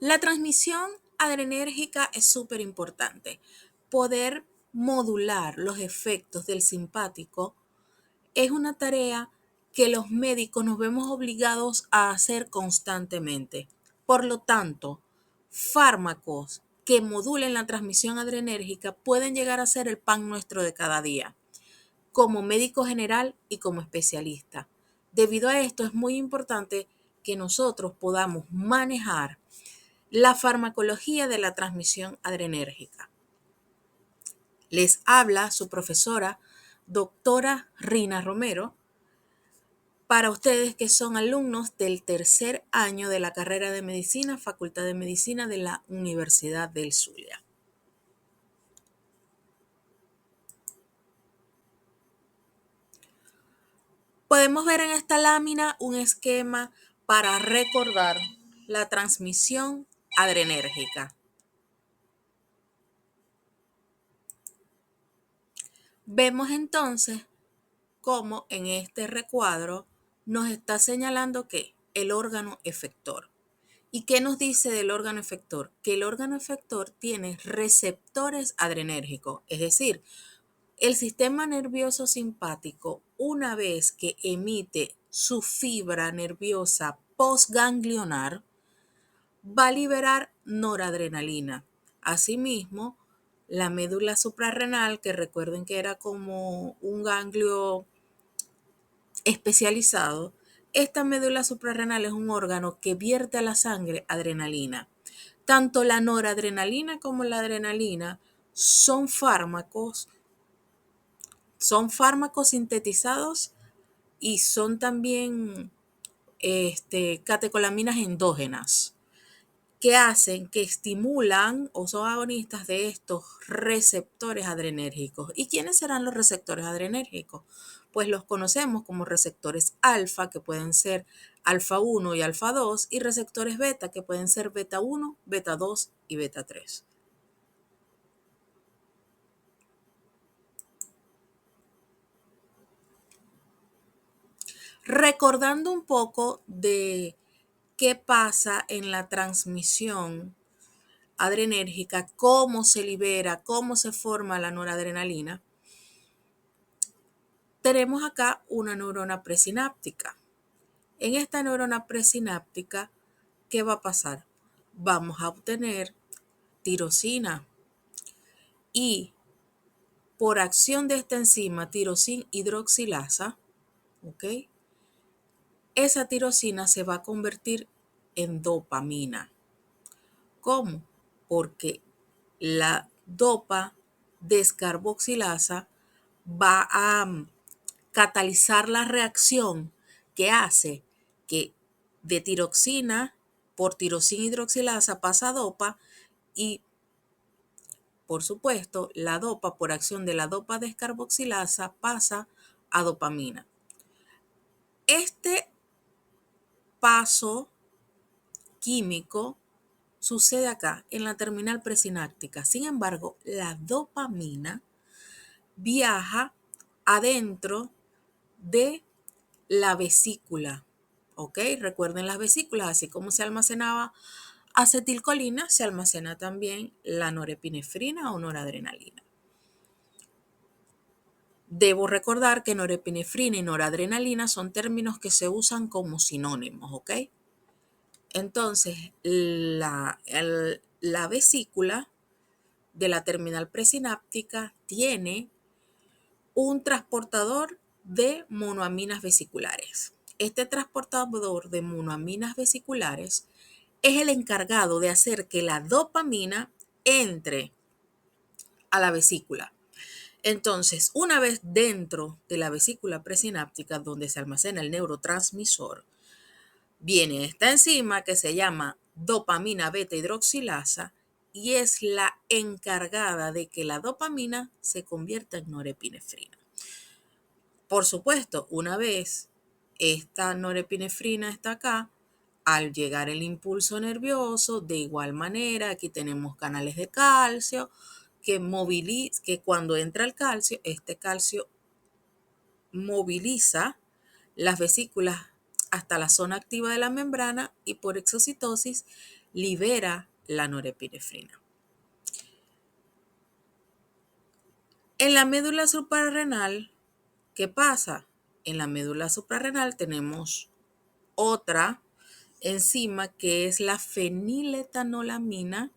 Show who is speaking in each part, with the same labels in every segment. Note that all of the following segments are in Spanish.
Speaker 1: La transmisión adrenérgica es súper importante. Poder modular los efectos del simpático es una tarea que los médicos nos vemos obligados a hacer constantemente. Por lo tanto, fármacos que modulen la transmisión adrenérgica pueden llegar a ser el pan nuestro de cada día, como médico general y como especialista. Debido a esto, es muy importante que nosotros podamos manejar la farmacología de la transmisión adrenérgica. Les habla su profesora, doctora Rina Romero, para ustedes que son alumnos del tercer año de la carrera de medicina, Facultad de Medicina de la Universidad del Zulia. Podemos ver en esta lámina un esquema para recordar la transmisión adrenérgica. Vemos entonces cómo en este recuadro nos está señalando que el órgano efector. ¿Y qué nos dice del órgano efector? Que el órgano efector tiene receptores adrenérgicos, es decir, el sistema nervioso simpático, una vez que emite su fibra nerviosa postganglionar, va a liberar noradrenalina. Asimismo, la médula suprarrenal, que recuerden que era como un ganglio especializado, esta médula suprarrenal es un órgano que vierte a la sangre adrenalina. Tanto la noradrenalina como la adrenalina son fármacos sintetizados y son también catecolaminas endógenas que hacen, que estimulan o son agonistas de estos receptores adrenérgicos. ¿Y quiénes serán los receptores adrenérgicos? Pues los conocemos como receptores alfa, que pueden ser alfa 1 y alfa 2, y receptores beta, que pueden ser beta 1, beta 2 y beta 3. Recordando un poco de qué pasa en la transmisión adrenérgica, cómo se libera, cómo se forma la noradrenalina, tenemos acá una neurona presináptica. En esta neurona presináptica, ¿qué va a pasar? Vamos a obtener tirosina y por acción de esta enzima tirosin hidroxilasa, ¿ok? Esa tirosina se va a convertir en dopamina. ¿Cómo? Porque la dopa descarboxilasa va a catalizar la reacción que hace que de tiroxina por tirosina hidroxilasa pasa a dopa y, por supuesto, la dopa por acción de la dopa descarboxilasa pasa a dopamina. Este paso químico sucede acá en la terminal presináptica. Sin embargo, la dopamina viaja adentro de la vesícula, ¿ok? Recuerden las vesículas, así como se almacenaba acetilcolina, se almacena también la norepinefrina o noradrenalina. Debo recordar que norepinefrina y noradrenalina son términos que se usan como sinónimos, ¿ok? Entonces, la vesícula de la terminal presináptica tiene un transportador de monoaminas vesiculares. Este transportador de monoaminas vesiculares es el encargado de hacer que la dopamina entre a la vesícula. Entonces, una vez dentro de la vesícula presináptica donde se almacena el neurotransmisor, viene esta enzima que se llama dopamina beta hidroxilasa y es la encargada de que la dopamina se convierta en norepinefrina. Por supuesto, una vez esta norepinefrina está acá, al llegar el impulso nervioso, de igual manera, aquí tenemos canales de calcio que cuando entra el calcio, este calcio moviliza las vesículas hasta la zona activa de la membrana y por exocitosis libera la norepinefrina. En la médula suprarrenal, ¿qué pasa? En la médula suprarrenal tenemos otra enzima que es la feniletolamina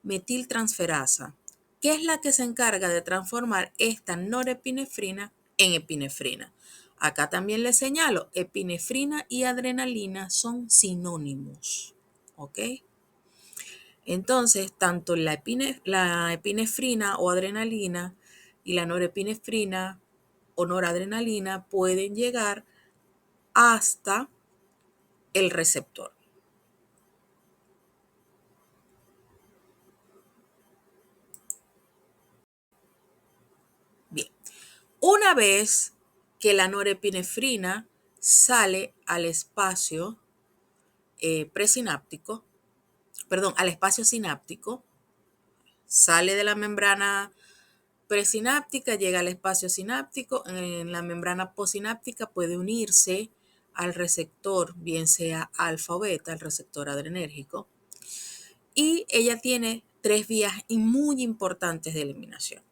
Speaker 1: metiltransferasa, que es la que se encarga de transformar esta norepinefrina en epinefrina. Acá también les señalo, epinefrina y adrenalina son sinónimos, ¿ok? Entonces, tanto la epinefrina o adrenalina y la norepinefrina o noradrenalina pueden llegar hasta el receptor. Bien, una vez que la norepinefrina sale al espacio al espacio sináptico, sale de la membrana presináptica, llega al espacio sináptico, en la membrana postsináptica puede unirse al receptor, bien sea alfa o beta, el receptor adrenérgico, y ella tiene 3 vías muy importantes de eliminación.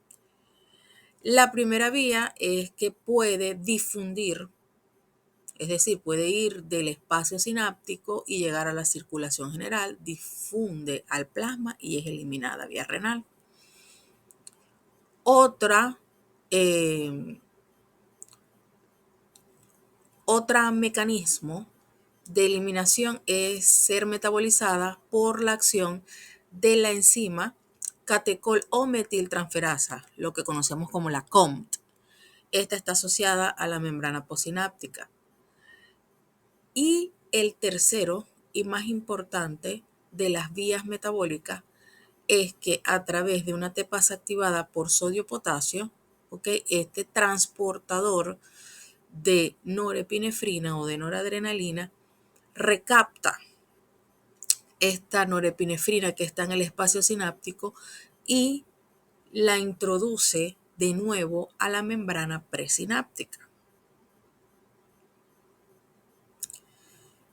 Speaker 1: La primera vía es que puede difundir, es decir, puede ir del espacio sináptico y llegar a la circulación general, difunde al plasma y es eliminada vía renal. Otro mecanismo de eliminación es ser metabolizada por la acción de la enzima catecol o metiltransferasa, lo que conocemos como la COMT. Esta está asociada a la membrana postsináptica. Y el tercero y más importante de las vías metabólicas es que a través de una TPasa activada por sodio-potasio, este transportador de norepinefrina o de noradrenalina recapta esta norepinefrina que está en el espacio sináptico y la introduce de nuevo a la membrana presináptica.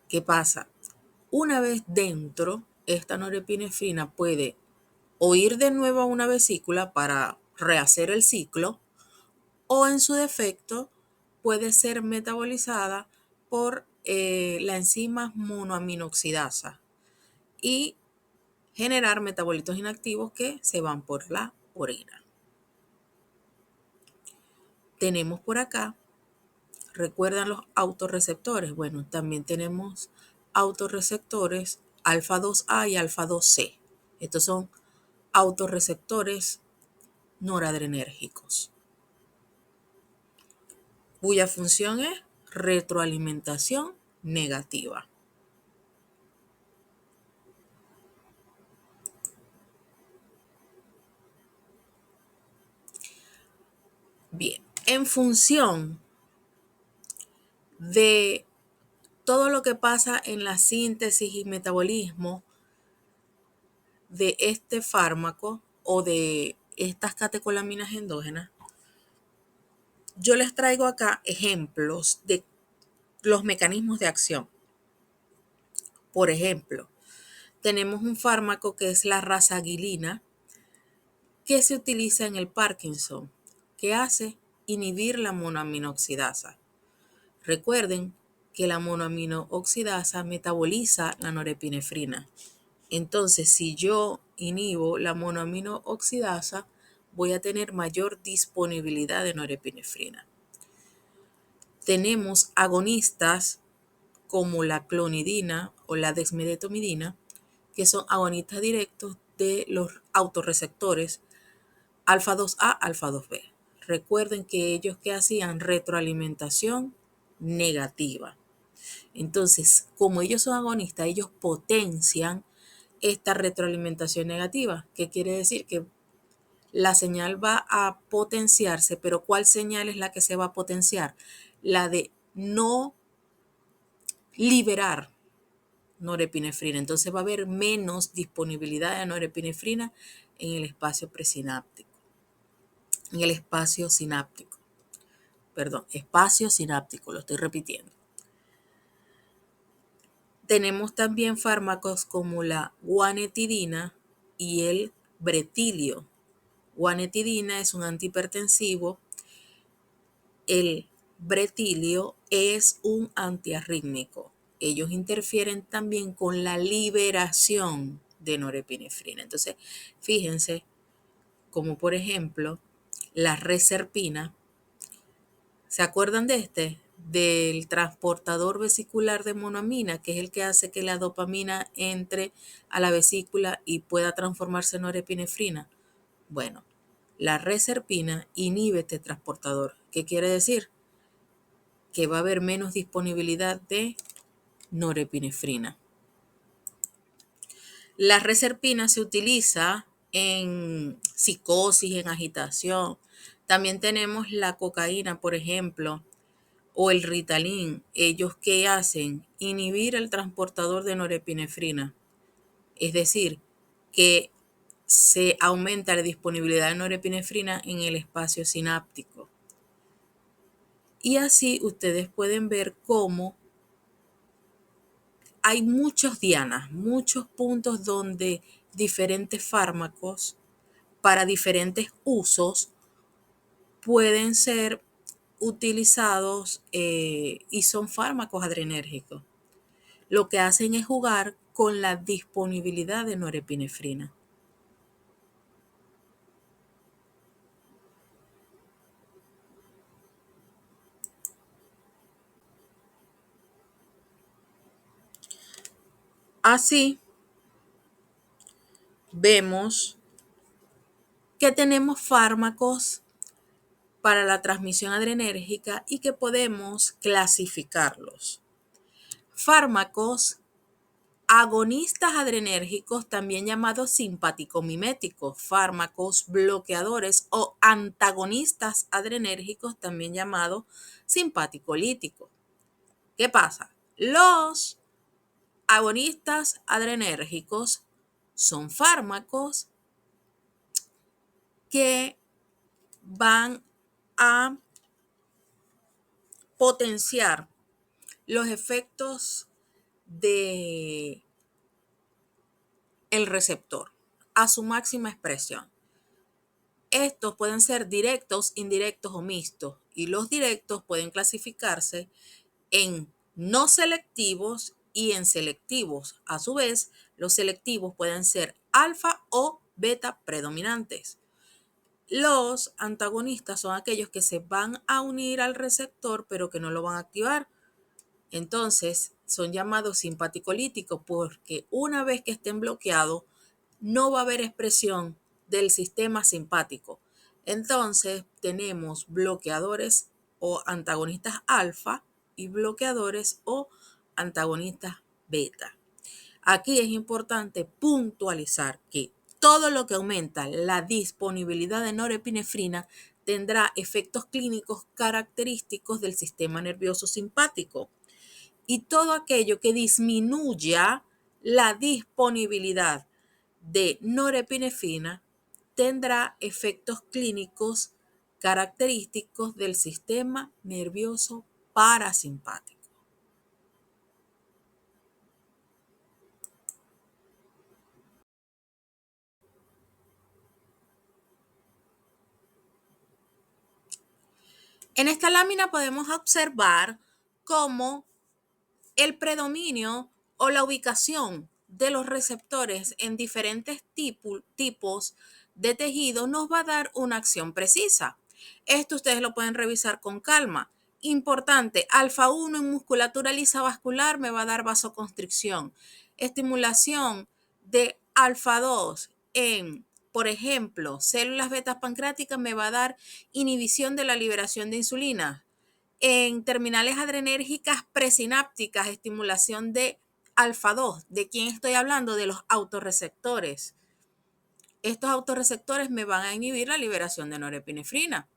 Speaker 1: ¿Qué pasa? Una vez dentro, esta norepinefrina puede o ir de nuevo a una vesícula para rehacer el ciclo, o en su defecto puede ser metabolizada por la enzima monoaminoxidasa y generar metabolitos inactivos que se van por la orina. Tenemos por acá, ¿recuerdan los autorreceptores? Bueno, también tenemos autorreceptores alfa 2A y alfa 2C. Estos son autorreceptores noradrenérgicos, cuya función es retroalimentación negativa. Bien, en función de todo lo que pasa en la síntesis y metabolismo de este fármaco o de estas catecolaminas endógenas, yo les traigo acá ejemplos de los mecanismos de acción. Por ejemplo, tenemos un fármaco que es la rasagiline, que se utiliza en el Parkinson, que hace inhibir la monoaminoxidasa. Recuerden que la monoaminoxidasa metaboliza la norepinefrina. Entonces, si yo inhibo la monoaminoxidasa, voy a tener mayor disponibilidad de norepinefrina. Tenemos agonistas como la clonidina o la dexmedetomidina, que son agonistas directos de los autorreceptores alfa 2A, alfa 2B. Recuerden que ellos que hacían retroalimentación negativa. Entonces, como ellos son agonistas, ellos potencian esta retroalimentación negativa. ¿Qué quiere decir? Que la señal va a potenciarse, pero ¿cuál señal es la que se va a potenciar? La de no liberar norepinefrina. Entonces va a haber menos disponibilidad de norepinefrina en el espacio presináptico. En el espacio sináptico. Perdón, espacio sináptico, lo estoy repitiendo. Tenemos también fármacos como la guanetidina y el bretilio. Guanetidina es un antihipertensivo, el bretilio es un antiarrítmico. Ellos interfieren también con la liberación de norepinefrina. Entonces, fíjense como por ejemplo la reserpina. ¿Se acuerdan de este? Del transportador vesicular de monoamina, que es el que hace que la dopamina entre a la vesícula y pueda transformarse en norepinefrina. Bueno, la reserpina inhibe este transportador. ¿Qué quiere decir? Que va a haber menos disponibilidad de norepinefrina. La reserpina se utiliza en psicosis, en agitación. También tenemos la cocaína, por ejemplo, o el Ritalin. ¿Ellos qué hacen? Inhibir el transportador de norepinefrina. Es decir, que se aumenta la disponibilidad de norepinefrina en el espacio sináptico. Y así ustedes pueden ver cómo hay muchos dianas, muchos puntos donde diferentes fármacos para diferentes usos pueden ser utilizados y son fármacos adrenérgicos. Lo que hacen es jugar con la disponibilidad de norepinefrina. Así vemos que tenemos fármacos para la transmisión adrenérgica y que podemos clasificarlos. Fármacos agonistas adrenérgicos, también llamados simpático-miméticos, fármacos bloqueadores o antagonistas adrenérgicos, también llamados simpático-líticos. ¿Qué pasa? Los agonistas adrenérgicos son fármacos que van a potenciar los efectos de el receptor a su máxima expresión. Estos pueden ser directos, indirectos o mixtos, y los directos pueden clasificarse en no selectivos y en selectivos. A su vez, los selectivos pueden ser alfa o beta predominantes. Los antagonistas son aquellos que se van a unir al receptor pero que no lo van a activar. Entonces, son llamados simpaticolíticos porque una vez que estén bloqueados, no va a haber expresión del sistema simpático. Entonces, tenemos bloqueadores o antagonistas alfa y bloqueadores o antagonistas beta. Aquí es importante puntualizar que todo lo que aumenta la disponibilidad de norepinefrina tendrá efectos clínicos característicos del sistema nervioso simpático. Y todo aquello que disminuya la disponibilidad de norepinefrina tendrá efectos clínicos característicos del sistema nervioso parasimpático. En esta lámina podemos observar cómo el predominio o la ubicación de los receptores en diferentes tipos de tejido nos va a dar una acción precisa. Esto ustedes lo pueden revisar con calma. Importante, alfa 1 en musculatura lisa vascular me va a dar vasoconstricción. Estimulación de alfa 2 en, por ejemplo, células beta pancreáticas me va a dar inhibición de la liberación de insulina. En terminales adrenérgicas presinápticas, estimulación de alfa 2. ¿De quién estoy hablando? De los autorreceptores. Estos autorreceptores me van a inhibir la liberación de norepinefrina.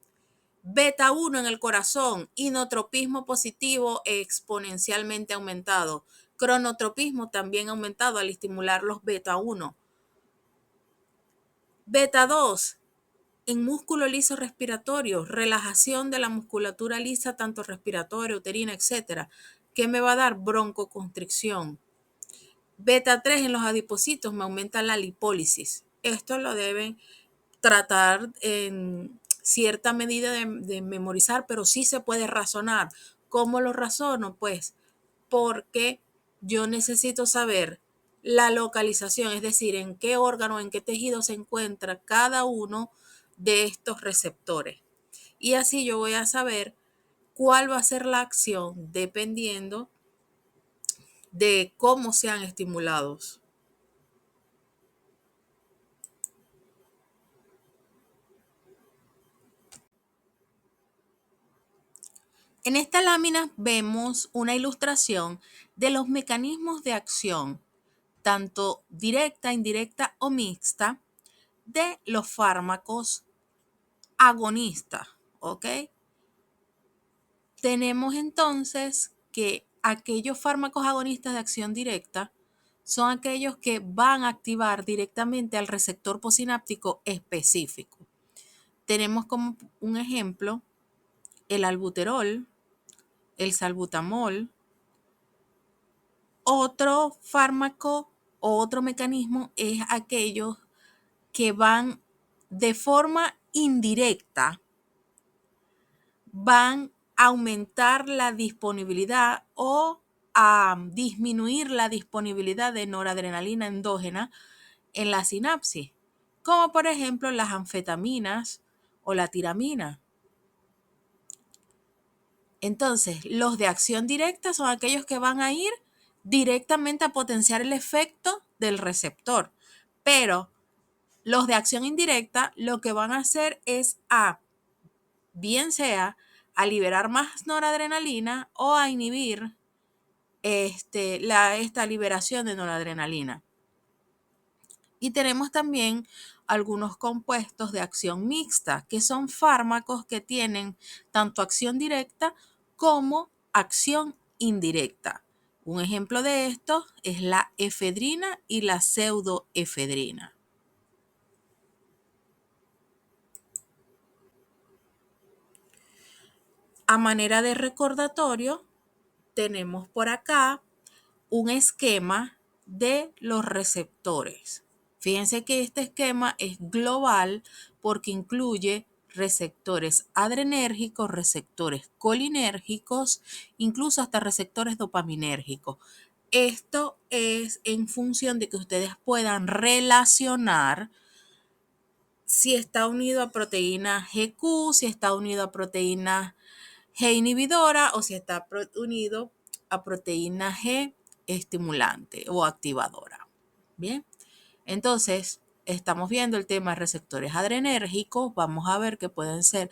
Speaker 1: Beta 1 en el corazón, inotropismo positivo exponencialmente aumentado. Cronotropismo también aumentado al estimular los beta 1. Beta 2 en músculo liso respiratorio, relajación de la musculatura lisa, tanto respiratoria, uterina, etcétera, que me va a dar broncoconstricción. Beta 3 en los adipocitos me aumenta la lipólisis. Esto lo deben tratar en cierta medida de memorizar, pero sí se puede razonar. ¿Cómo lo razono? Pues porque yo necesito saber la localización, es decir, en qué órgano, en qué tejido se encuentra cada uno de estos receptores. Y así yo voy a saber cuál va a ser la acción dependiendo de cómo sean estimulados. En esta lámina vemos una ilustración de los mecanismos de acción, tanto directa, indirecta o mixta, de los fármacos agonistas, ¿ok? Tenemos entonces que aquellos fármacos agonistas de acción directa son aquellos que van a activar directamente al receptor posináptico específico. Tenemos como un ejemplo el albuterol, el salbutamol. Otro fármaco o otro mecanismo es aquellos que van de forma indirecta, van a aumentar la disponibilidad o a disminuir la disponibilidad de noradrenalina endógena en la sinapsis, como por ejemplo las anfetaminas o la tiramina. Entonces, los de acción directa son aquellos que van a ir directamente a potenciar el efecto del receptor, pero los de acción indirecta lo que van a hacer es bien sea a liberar más noradrenalina o a inhibir esta liberación de noradrenalina. Y tenemos también algunos compuestos de acción mixta, que son fármacos que tienen tanto acción directa como acción indirecta. Un ejemplo de esto es la efedrina y la pseudoefedrina. A manera de recordatorio, tenemos por acá un esquema de los receptores. Fíjense que este esquema es global porque incluye receptores adrenérgicos, receptores colinérgicos, incluso hasta receptores dopaminérgicos. Esto es en función de que ustedes puedan relacionar si está unido a proteína GQ, si está unido a proteína G inhibidora o si está unido a proteína G estimulante o activadora. Bien, entonces estamos viendo el tema de receptores adrenérgicos. Vamos a ver que pueden ser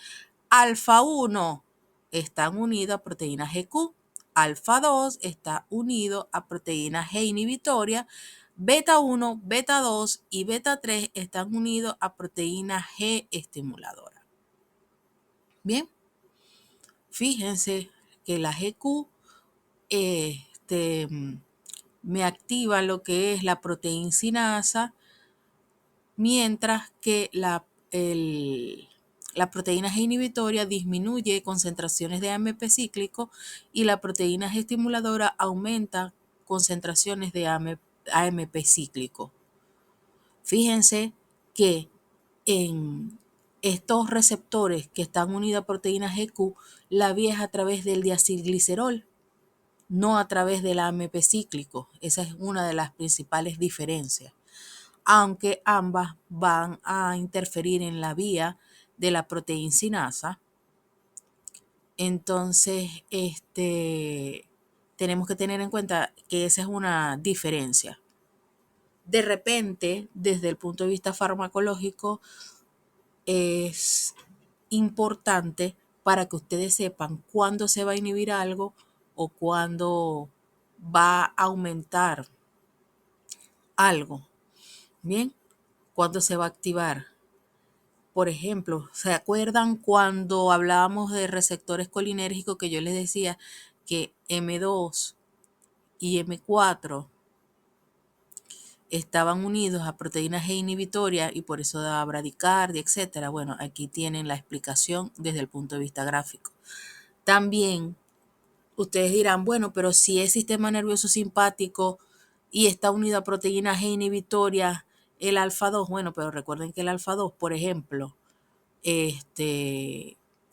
Speaker 1: alfa 1 están unidos a proteína GQ, alfa 2 está unido a proteína G inhibitoria, beta 1, beta 2 y beta 3 están unidos a proteína G estimuladora. Bien, fíjense que la GQ me activa lo que es la proteincinasa, mientras que la proteína G inhibitoria disminuye concentraciones de AMP cíclico y la proteína G estimuladora aumenta concentraciones de AMP cíclico. Fíjense que en estos receptores que están unidos a proteína GQ, la vía es a través del diacilglicerol, no a través del AMP cíclico. Esa es una de las principales diferencias, aunque ambas van a interferir en la vía de la proteincinasa. Entonces, tenemos que tener en cuenta que esa es una diferencia. De repente, desde el punto de vista farmacológico, es importante para que ustedes sepan cuándo se va a inhibir algo o cuándo va a aumentar algo. Bien, cuándo se va a activar. Por ejemplo, ¿se acuerdan cuando hablábamos de receptores colinérgicos que yo les decía que M2 y M4 estaban unidos a proteínas G inhibitoria y por eso daba bradicardia, etcétera? Bueno, aquí tienen la explicación desde el punto de vista gráfico. También ustedes dirán, bueno, pero si es sistema nervioso simpático, y está unida a proteína G inhibitoria el alfa 2. Bueno, pero recuerden que el alfa 2, por ejemplo,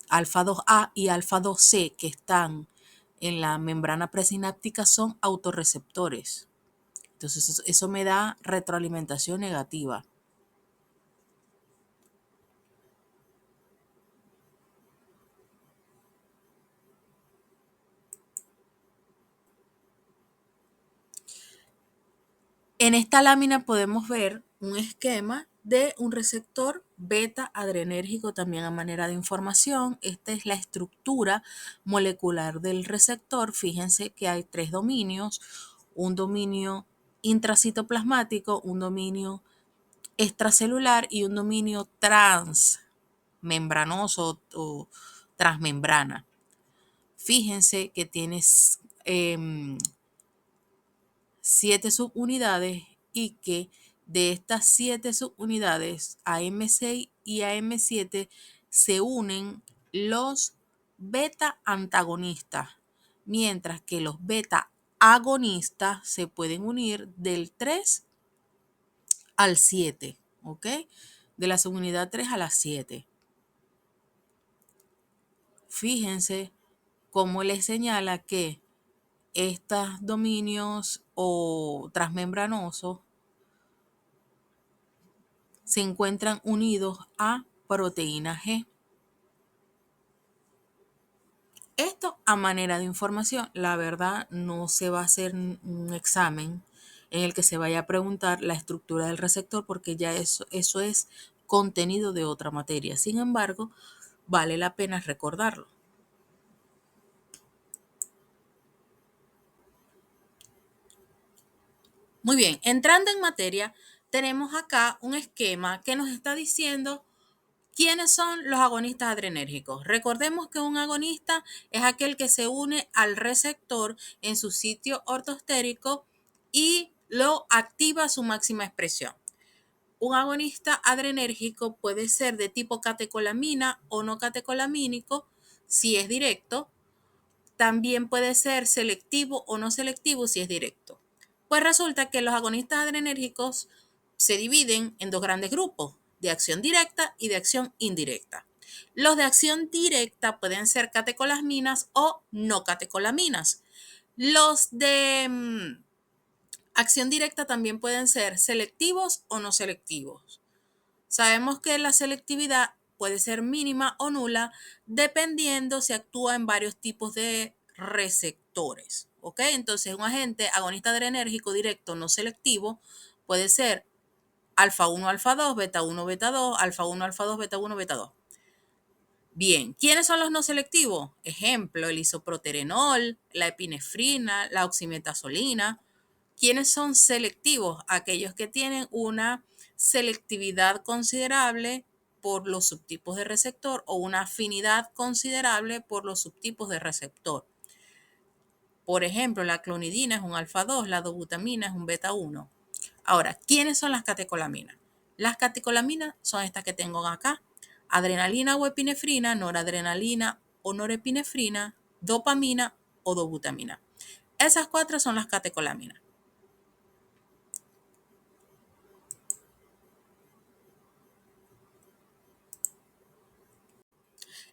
Speaker 1: alfa 2A y alfa 2C que están en la membrana presináptica son autorreceptores. Entonces eso me da retroalimentación negativa. En esta lámina podemos ver un esquema de un receptor beta adrenérgico también a manera de información. Esta es la estructura molecular del receptor. Fíjense que hay 3 dominios, un dominio intracitoplasmático, un dominio extracelular y un dominio transmembranoso o transmembrana. Fíjense que tienes 7 subunidades y que de estas 7 subunidades AM6 y AM7 se unen los beta antagonistas, mientras que los beta agonistas se pueden unir del 3 al 7, ¿ok? De la subunidad 3 a la 7. Fíjense cómo les señala que estos dominios o transmembranosos se encuentran unidos a proteína G. Esto a manera de información. La verdad no se va a hacer un examen en el que se vaya a preguntar la estructura del receptor porque ya eso es contenido de otra materia. Sin embargo, vale la pena recordarlo. Muy bien, entrando en materia, tenemos acá un esquema que nos está diciendo quiénes son los agonistas adrenérgicos. Recordemos que un agonista es aquel que se une al receptor en su sitio ortostérico y lo activa a su máxima expresión. Un agonista adrenérgico puede ser de tipo catecolamina o no catecolamínico si es directo. También puede ser selectivo o no selectivo si es directo. Pues resulta que los agonistas adrenérgicos se dividen en 2 grandes grupos, de acción directa y de acción indirecta. Los de acción directa pueden ser catecolaminas o no catecolaminas. Los de acción directa también pueden ser selectivos o no selectivos. Sabemos que la selectividad puede ser mínima o nula dependiendo si actúa en varios tipos de receptores. ¿Ok? Entonces, un agente agonista adrenérgico directo no selectivo puede ser alfa 1, alfa 2, beta 1, beta 2, alfa 1, alfa 2, beta 1, beta 2. Bien, ¿quiénes son los no selectivos? Ejemplo, el isoproterenol, la epinefrina, la oximetazolina. ¿Quiénes son selectivos? Aquellos que tienen una selectividad considerable por los subtipos de receptor o una afinidad considerable por los subtipos de receptor. Por ejemplo, la clonidina es un alfa 2, la dobutamina es un beta 1. Ahora, ¿quiénes son las catecolaminas? Las catecolaminas son estas que tengo acá: adrenalina o epinefrina, noradrenalina o norepinefrina, dopamina o dobutamina. Esas 4 son las catecolaminas.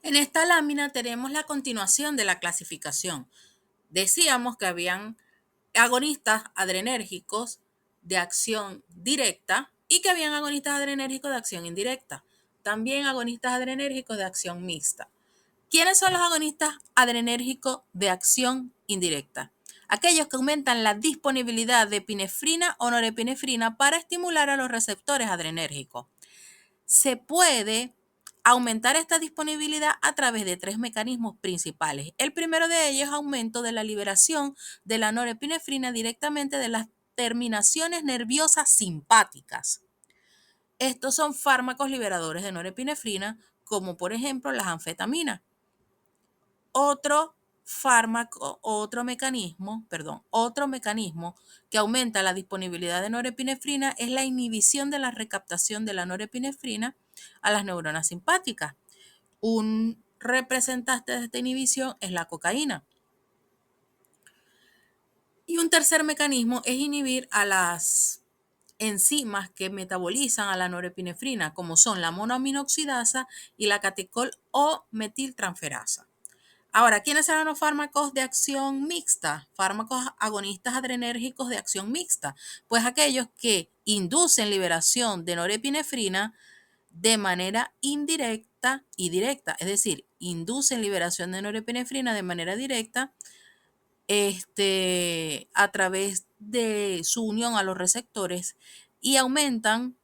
Speaker 1: En esta lámina tenemos la continuación de la clasificación. Decíamos que habían agonistas adrenérgicos de acción directa y que habían agonistas adrenérgicos de acción indirecta. También agonistas adrenérgicos de acción mixta. ¿Quiénes son los agonistas adrenérgicos de acción indirecta? Aquellos que aumentan la disponibilidad de epinefrina o norepinefrina para estimular a los receptores adrenérgicos. Se puede aumentar esta disponibilidad a través de 3 mecanismos principales. El primero de ellos es aumento de la liberación de la norepinefrina directamente de las terminaciones nerviosas simpáticas. Estos son fármacos liberadores de norepinefrina, como por ejemplo las anfetaminas. Otro mecanismo que aumenta la disponibilidad de norepinefrina es la inhibición de la recaptación de la norepinefrina a las neuronas simpáticas. Un representante de esta inhibición es la cocaína. Y un tercer mecanismo es inhibir a las enzimas que metabolizan a la norepinefrina, como son la monoaminoxidasa y la catecol o metiltransferasa. Ahora, ¿quiénes serán los fármacos de acción mixta? Fármacos agonistas adrenérgicos de acción mixta. Pues aquellos que inducen liberación de norepinefrina de manera indirecta y directa, es decir, inducen liberación de norepinefrina de manera directa a través de su unión a los receptores y aumentan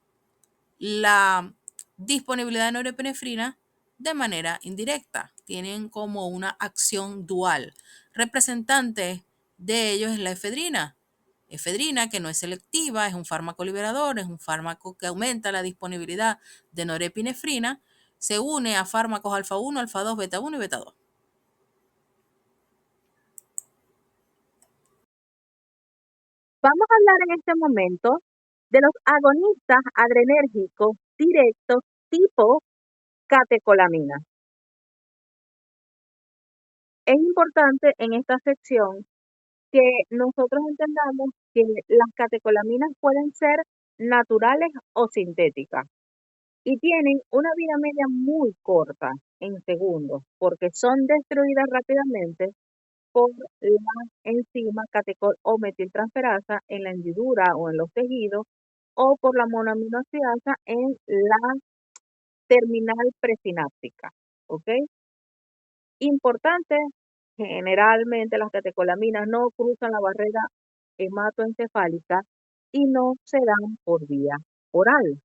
Speaker 1: la disponibilidad de norepinefrina de manera indirecta. Tienen como una acción dual. Representante de ellos es la efedrina. Efedrina, que no es selectiva, es un fármaco liberador, es un fármaco que aumenta la disponibilidad de norepinefrina, se une a fármacos alfa 1, alfa 2, beta 1 y beta 2.
Speaker 2: Vamos a hablar en este momento de los agonistas adrenérgicos directos tipo catecolamina. Es importante en esta sección que nosotros entendamos que las catecolaminas pueden ser naturales o sintéticas y tienen una vida media muy corta en segundos porque son destruidas rápidamente por la enzima catecol o metiltransferasa en la hendidura o en los tejidos o por la monoaminoxidasa en la terminal presináptica. ¿Ok? Importante, generalmente las catecolaminas no cruzan la barrera hematoencefálica y no se dan por vía oral.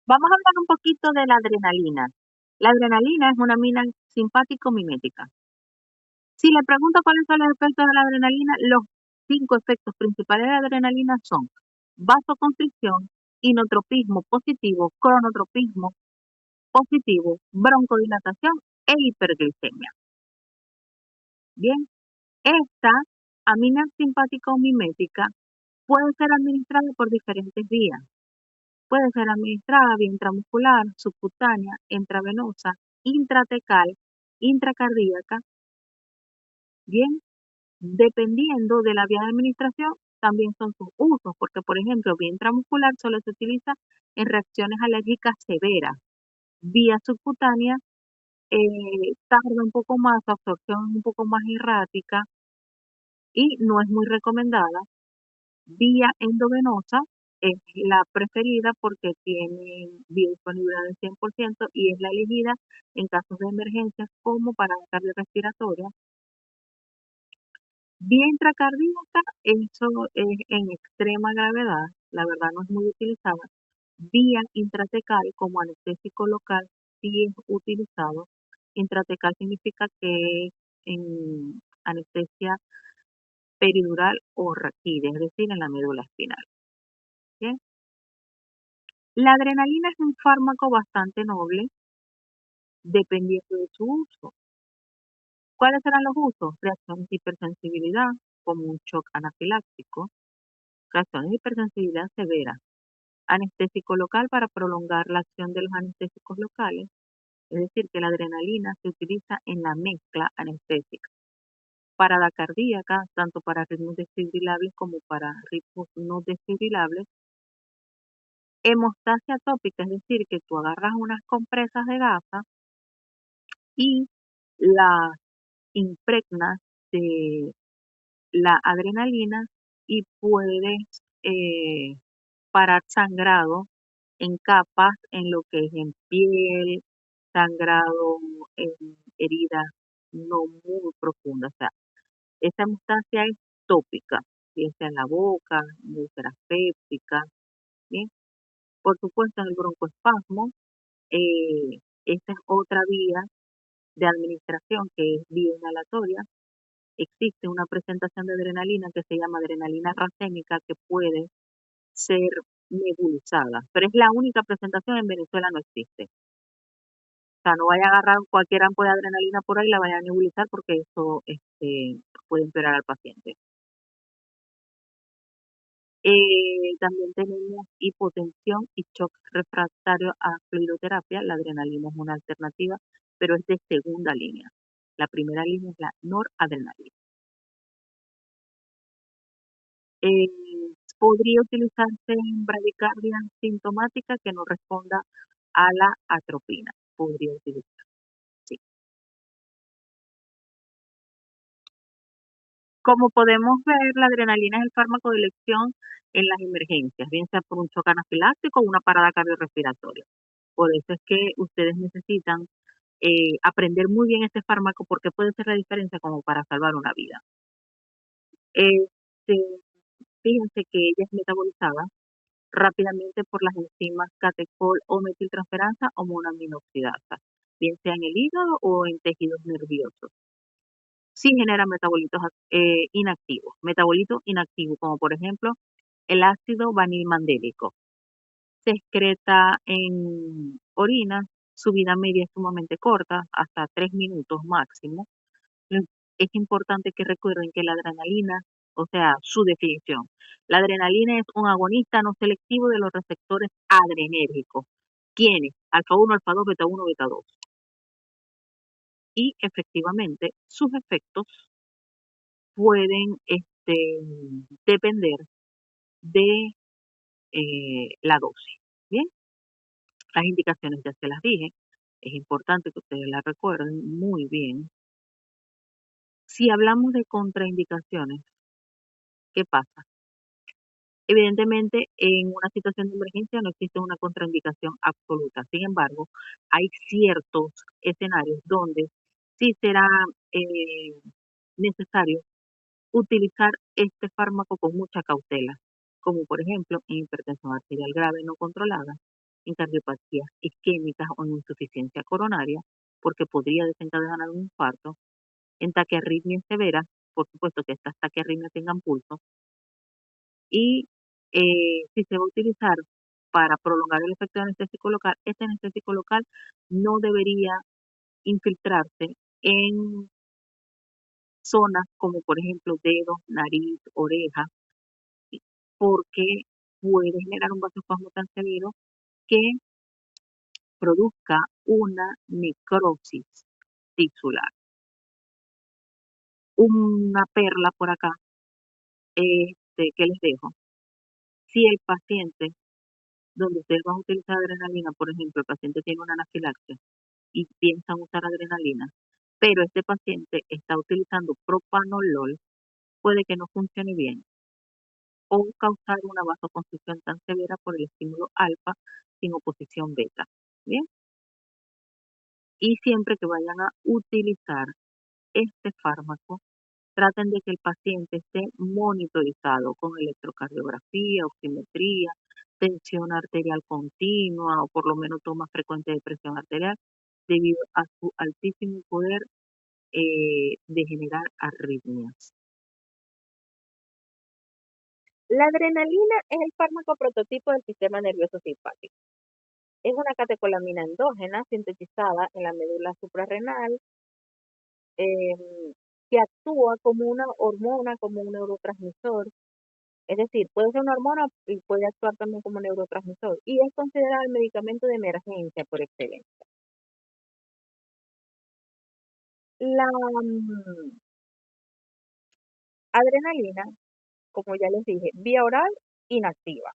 Speaker 2: Vamos a hablar un poquito de la adrenalina. La adrenalina es una amina simpático-mimética. Si le pregunto cuáles son los efectos de la adrenalina, los 5 efectos principales de la adrenalina son vasoconstricción, inotropismo positivo, cronotropismo positivo, broncodilatación e hiperglicemia. Bien, esta amina simpático-mimética puede ser administrada por diferentes vías. Puede ser administrada vía intramuscular, subcutánea, intravenosa, intratecal, intracardíaca. Bien, dependiendo de la vía de administración, también son sus usos, porque por ejemplo, vía intramuscular solo se utiliza en reacciones alérgicas severas. Vía subcutánea tarda un poco más, su absorción es un poco más errática y no es muy recomendada. Vía endovenosa es la preferida porque tiene biodisponibilidad del 100% y es la elegida en casos de emergencias como parada cardiorrespiratoria. Vía intracardíaca, eso es en extrema gravedad, la verdad no es muy utilizada. Vía intratecal como anestésico local sí es utilizado. Intratecal significa que es en anestesia peridural o raquídea, es decir, en la médula espinal. ¿Bien? La adrenalina es un fármaco bastante noble dependiendo de su uso. ¿Cuáles serán los usos? Reacciones de hipersensibilidad, como un shock anafiláctico, reacciones de hipersensibilidad severa, anestésico local para prolongar la acción de los anestésicos locales, es decir, que la adrenalina se utiliza en la mezcla anestésica. Parada cardíaca, tanto para ritmos desfibrilables como para ritmos no desfibrilables. Hemostasia tópica, es decir, que tú agarras unas compresas de gasa y las impregnas de la adrenalina y puedes parar sangrado en capas, en lo que es en piel, sangrado en heridas no muy profundas. O sea, esa hemostasia es tópica, bien sea en la boca, en úlceras pépticas, ¿bien? Por supuesto, en el broncoespasmo, esta es otra vía de administración que es vía inhalatoria. Existe una presentación de adrenalina que se llama adrenalina racémica que puede ser nebulizada, pero es la única presentación, en Venezuela no existe. O sea, no vaya a agarrar cualquier ampolla de adrenalina por ahí y la vaya a nebulizar porque eso puede empeorar al paciente. También tenemos hipotensión y shock refractario a fluidoterapia. La adrenalina es una alternativa, pero es de segunda línea. La primera línea es la noradrenalina. Eh, Podría utilizarse en bradicardia sintomática que no responda a la atropina. Podría utilizarse, sí. Como podemos ver, la adrenalina es el fármaco de elección en las emergencias, bien sea por un choque anafiláctico o una parada cardiorrespiratoria. Por eso es que ustedes necesitan aprender muy bien este fármaco porque puede ser la diferencia como para salvar una vida. Este, Fíjense que ella es metabolizada rápidamente por las enzimas catecol o metiltransferasa o monoaminoxidasa, bien sea en el hígado o en tejidos nerviosos. Sí genera metabolitos inactivos, metabolitos inactivos, como por ejemplo el ácido vanilmandélico. Se excreta en orina, su vida media es sumamente corta, hasta 3 minutos máximo. Es importante que recuerden que la adrenalina, o sea, su definición, la adrenalina es un agonista no selectivo de los receptores adrenérgicos. ¿Quiénes? Alfa 1, alfa 2, beta 1, beta 2. Y efectivamente, sus efectos pueden depender de la dosis. Bien, las indicaciones ya se las dije. Es importante que ustedes las recuerden muy bien. Si hablamos de contraindicaciones, ¿qué pasa? Evidentemente, en una situación de emergencia no existe una contraindicación absoluta. Sin embargo, hay ciertos escenarios donde sí será eh, necesario utilizar este fármaco con mucha cautela, como por ejemplo en hipertensión arterial grave no controlada, en cardiopatías isquémicas o en insuficiencia coronaria, porque podría desencadenar un infarto, en taquiarritmias severas, por supuesto que estas taquiarritmias tengan pulso, y si se va a utilizar para prolongar el efecto de anestésico local, este anestésico local no debería infiltrarse en zonas como por ejemplo dedos, nariz, oreja, porque puede generar un vasospasmo tan severo que produzca una necrosis tisular. Una perla por acá, que les dejo. Si el paciente, donde ustedes van a utilizar adrenalina, por ejemplo, el paciente tiene una anafilaxia y piensan usar adrenalina, pero este paciente está utilizando propanolol, puede que no funcione bien o causar una vasoconstricción tan severa por el estímulo alfa sin oposición beta. Bien, y siempre que vayan a utilizar este fármaco, traten de que el paciente esté monitorizado con electrocardiografía, oximetría, tensión arterial continua o por lo menos toma frecuente de presión arterial debido a su altísimo poder de generar arritmias. La adrenalina es el fármaco prototipo del sistema nervioso simpático. Es una catecolamina endógena sintetizada en la médula suprarrenal que actúa como una hormona, como un neurotransmisor. Es decir, puede ser una hormona y puede actuar también como neurotransmisor. Y es considerado el medicamento de emergencia por excelencia. La adrenalina, como ya les dije, vía oral inactiva.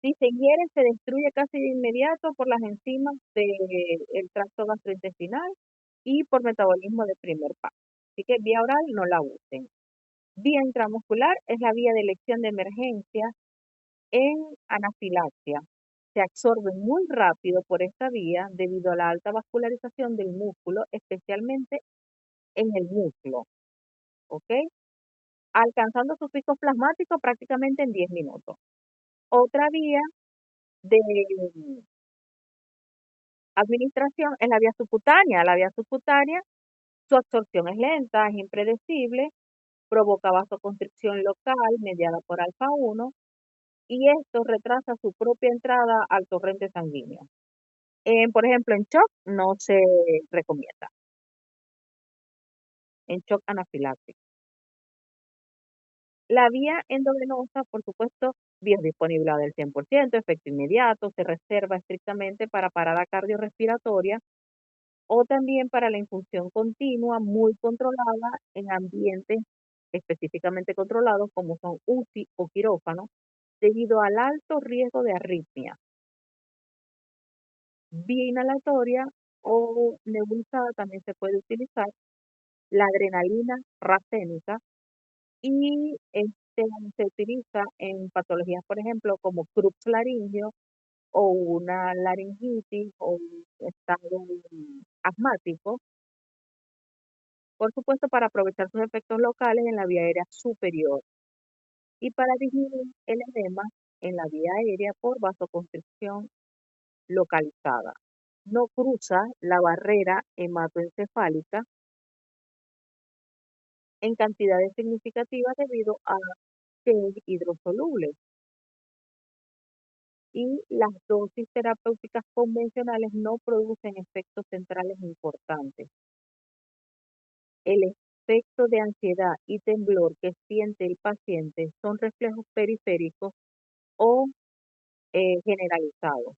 Speaker 2: Si se ingiere, se destruye casi de inmediato por las enzimas del tracto gastrointestinal y por metabolismo de primer paso. Así que vía oral no la usen. Vía intramuscular es la vía de elección de emergencia en anafilaxia. Se absorbe muy rápido por esta vía debido a la alta vascularización del músculo, especialmente en el muslo, ¿ok? Alcanzando su pico plasmático prácticamente en 10 minutos. Otra vía de administración es la vía subcutánea. La vía subcutánea, su absorción es lenta, es impredecible, provoca vasoconstricción local mediada por alfa 1 y esto retrasa su propia entrada al torrente sanguíneo. Por ejemplo, en shock no se recomienda, en shock anafiláctico. La vía endovenosa, por supuesto, biodisponibilidad del 100%, efecto inmediato, se reserva estrictamente para parada cardiorrespiratoria o también para la infusión continua muy controlada en ambientes específicamente controlados como son UCI o quirófano, debido al alto riesgo de arritmia. Vía inhalatoria o nebulizada también se puede utilizar la adrenalina racémica y se utiliza en patologías, por ejemplo, como Crux laringio o una laringitis o un estado asmático, por supuesto para aprovechar sus efectos locales en la vía aérea superior y para disminuir el edema en la vía aérea por vasoconstricción localizada. No cruza la barrera hematoencefálica en cantidades significativas debido a que es hidrosoluble y las dosis terapéuticas convencionales no producen efectos centrales importantes. El efecto de ansiedad y temblor que siente el paciente son reflejos periféricos o generalizados.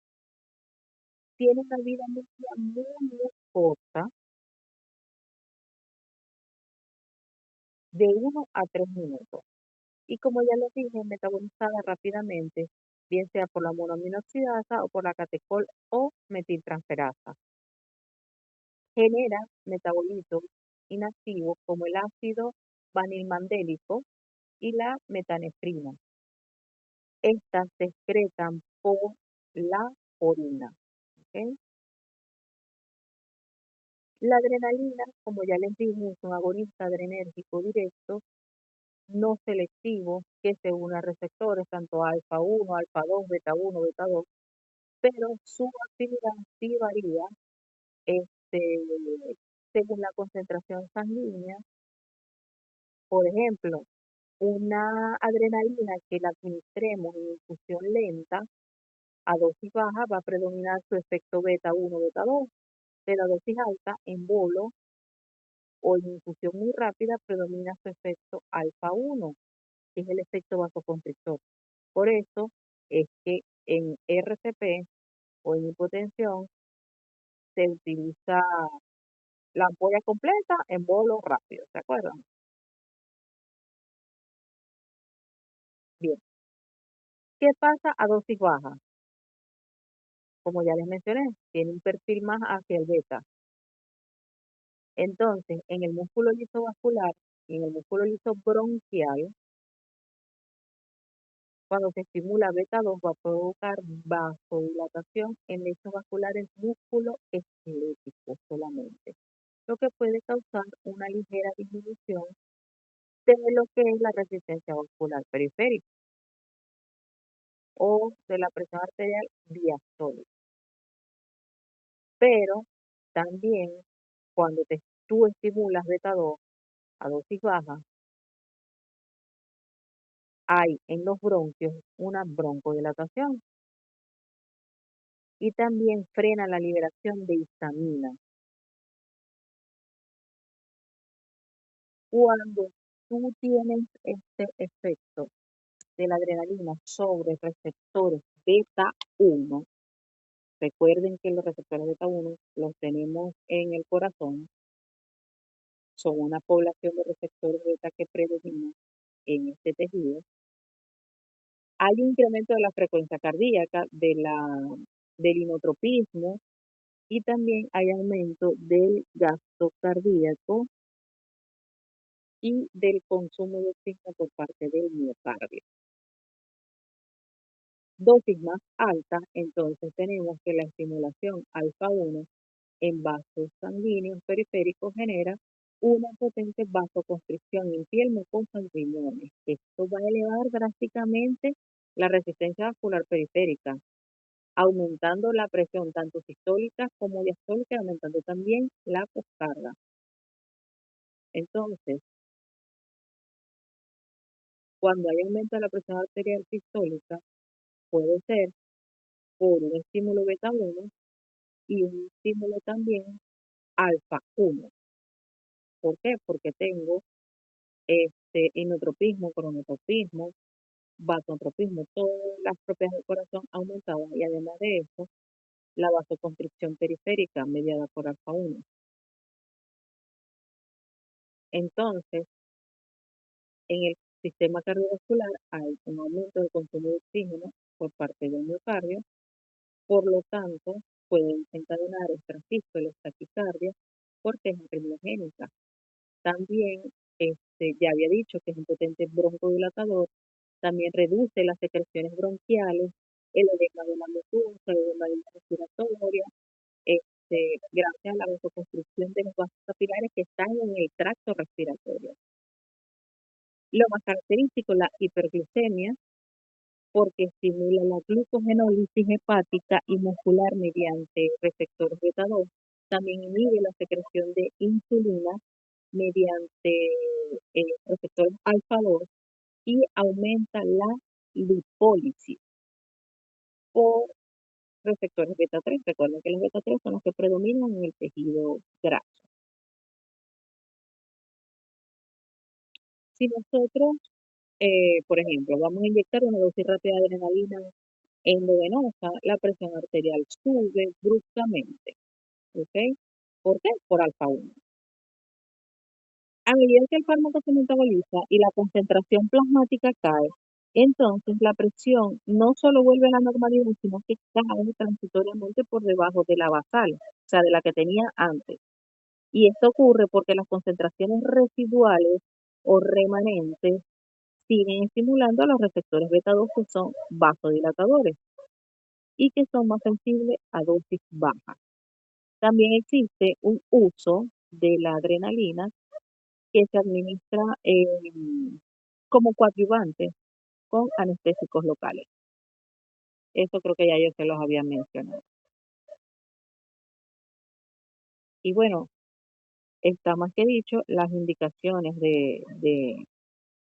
Speaker 2: Tiene una vida media muy corta, de 1 a 3 minutos. Y como ya les dije, metabolizada rápidamente, bien sea por la monoaminoxidasa o por la catecol o metiltransferasa. Genera metabolitos inactivos como el ácido vanilmandélico y la metanefrina. Estas se excretan por la orina. ¿Ok? La adrenalina, como ya les dije, es un agonista adrenérgico directo, no selectivo, que se une a receptores tanto alfa 1, alfa 2, beta 1, beta 2, pero su actividad sí varía este, según la concentración sanguínea. Por ejemplo, una adrenalina que la administremos en infusión lenta a dosis baja va a predominar su efecto beta 1, beta 2. De la dosis alta, en bolo o en infusión muy rápida, predomina su efecto alfa 1, que es el efecto vasoconstrictor. Por eso es que en RCP o en hipotensión se utiliza la ampolla completa en bolo rápido, ¿se acuerdan? Bien, ¿qué pasa a dosis baja? Como ya les mencioné, tiene un perfil más hacia el beta. Entonces, en el músculo liso vascular y en el músculo liso bronquial, cuando se estimula beta 2 va a provocar vasodilatación en lechos vasculares músculo esquelético solamente, lo que puede causar una ligera disminución de lo que es la resistencia vascular periférica o de la presión arterial diastólica. Pero también cuando tú estimulas beta 2 a dosis baja, hay en los bronquios una broncodilatación y también frena la liberación de histamina. Cuando tú tienes este efecto de la adrenalina sobre receptores beta 1, recuerden que los receptores beta 1 los tenemos en el corazón, son una población de receptores beta que predomina en este tejido. Hay un incremento de la frecuencia cardíaca, del inotropismo y también hay aumento del gasto cardíaco y del consumo de oxígeno por parte del miocardio. Dosis más alta, entonces tenemos que la estimulación alfa 1 en vasos sanguíneos periféricos genera una potente vasoconstricción en piel mucosa y riñones. Esto va a elevar drásticamente la resistencia vascular periférica, aumentando la presión tanto sistólica como diastólica, aumentando también la poscarga. Entonces, cuando hay aumento de la presión arterial sistólica, puede ser por un estímulo beta 1 y un estímulo también alfa 1. ¿Por qué? Porque tengo inotropismo, cronotropismo, vasotropismo, todas las propiedades del corazón aumentadas y además de eso, la vasoconstricción periférica mediada por alfa 1. Entonces, en el sistema cardiovascular hay un aumento del consumo de oxígeno por parte del miocardio, por lo tanto, pueden desencadenar extrasístoles, taquicardia, porque es arritmiogénica. También, ya había dicho que es un potente broncodilatador, también reduce las secreciones bronquiales, el edema de la mucosa, el edema de la respiratoria, gracias a la vasoconstricción de los vasos capilares que están en el tracto respiratorio. Lo más característico, la hiperglucemia, porque estimula la glucogenólisis hepática y muscular mediante receptores beta 2. También inhibe la secreción de insulina mediante receptores alfa 2 y aumenta la lipólisis por receptores beta 3. Recuerden que los beta 3 son los que predominan en el tejido graso. Si nosotros, por ejemplo, vamos a inyectar una dosis rápida de adrenalina endovenosa, la presión arterial sube bruscamente. ¿Ok? ¿Por qué? Por alfa 1. A medida que el fármaco se metaboliza y la concentración plasmática cae, entonces la presión no solo vuelve a la normalidad, sino que cae transitoriamente por debajo de la basal, o sea, de la que tenía antes. Y esto ocurre porque las concentraciones residuales o remanentes siguen estimulando a los receptores beta 2 que son vasodilatadores y que son más sensibles a dosis bajas. También existe un uso de la adrenalina que se administra como coadyuvante con anestésicos locales. Eso creo que ya yo se los había mencionado. Y bueno, está más que dicho, las indicaciones de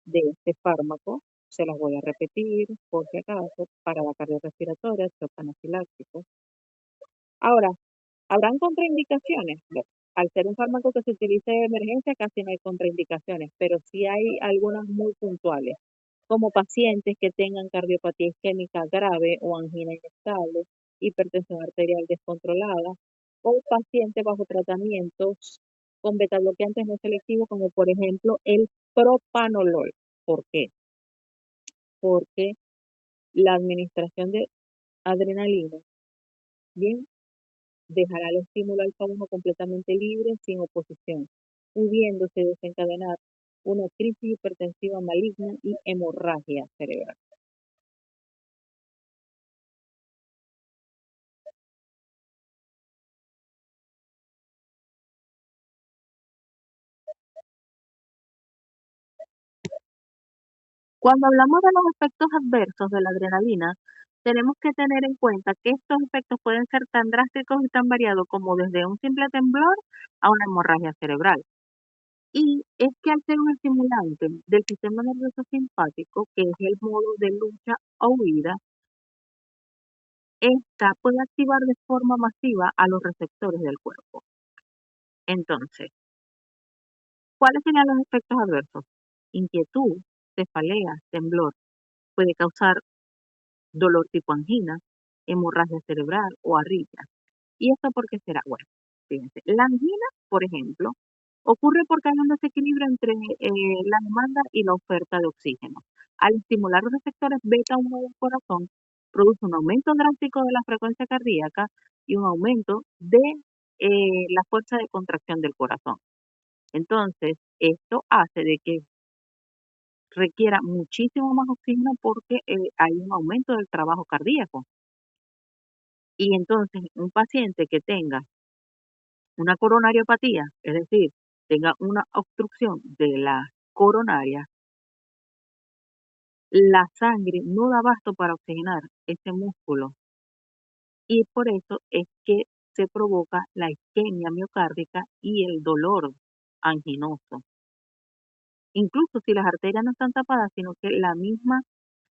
Speaker 2: este fármaco, se las voy a repetir por si acaso, para la cardiorrespiratoria, shock anafiláctico. Ahora, ¿habrán contraindicaciones? Bueno, al ser un fármaco que se utiliza de emergencia, casi no hay contraindicaciones, pero sí hay algunas muy puntuales, como pacientes que tengan cardiopatía isquémica grave o angina inestable, hipertensión arterial descontrolada, o pacientes bajo tratamientos con betabloqueantes no selectivos, como por ejemplo el propanolol. ¿Por qué? Porque la administración de adrenalina, bien, dejará el estímulo alfa 1 completamente libre, sin oposición, pudiéndose desencadenar una crisis hipertensiva maligna y hemorragia cerebral. Cuando hablamos de los efectos adversos de la adrenalina, tenemos que tener en cuenta que estos efectos pueden ser tan drásticos y tan variados como desde un simple temblor a una hemorragia cerebral. Y es que al ser un estimulante del sistema nervioso simpático, que es el modo de lucha o huida, esta puede activar de forma masiva a los receptores del cuerpo. Entonces, ¿cuáles serían los efectos adversos? Inquietud, cefalea, temblor. Puede causar dolor tipo angina, hemorragia cerebral o arritmia. ¿Y esto por qué será? Bueno, fíjense, la angina, por ejemplo, ocurre porque hay un desequilibrio entre la demanda y la oferta de oxígeno. Al estimular los receptores beta 1 del corazón, produce un aumento drástico de la frecuencia cardíaca y un aumento de la fuerza de contracción del corazón. Entonces, esto hace de que requiera muchísimo más oxígeno porque hay un aumento del trabajo cardíaco. Y entonces, un paciente que tenga una coronariopatía, es decir, tenga una obstrucción de la coronaria, la sangre no da abasto para oxigenar ese músculo y por eso es que se provoca la isquemia miocárdica y el dolor anginoso. Incluso si las arterias no están tapadas, sino que la misma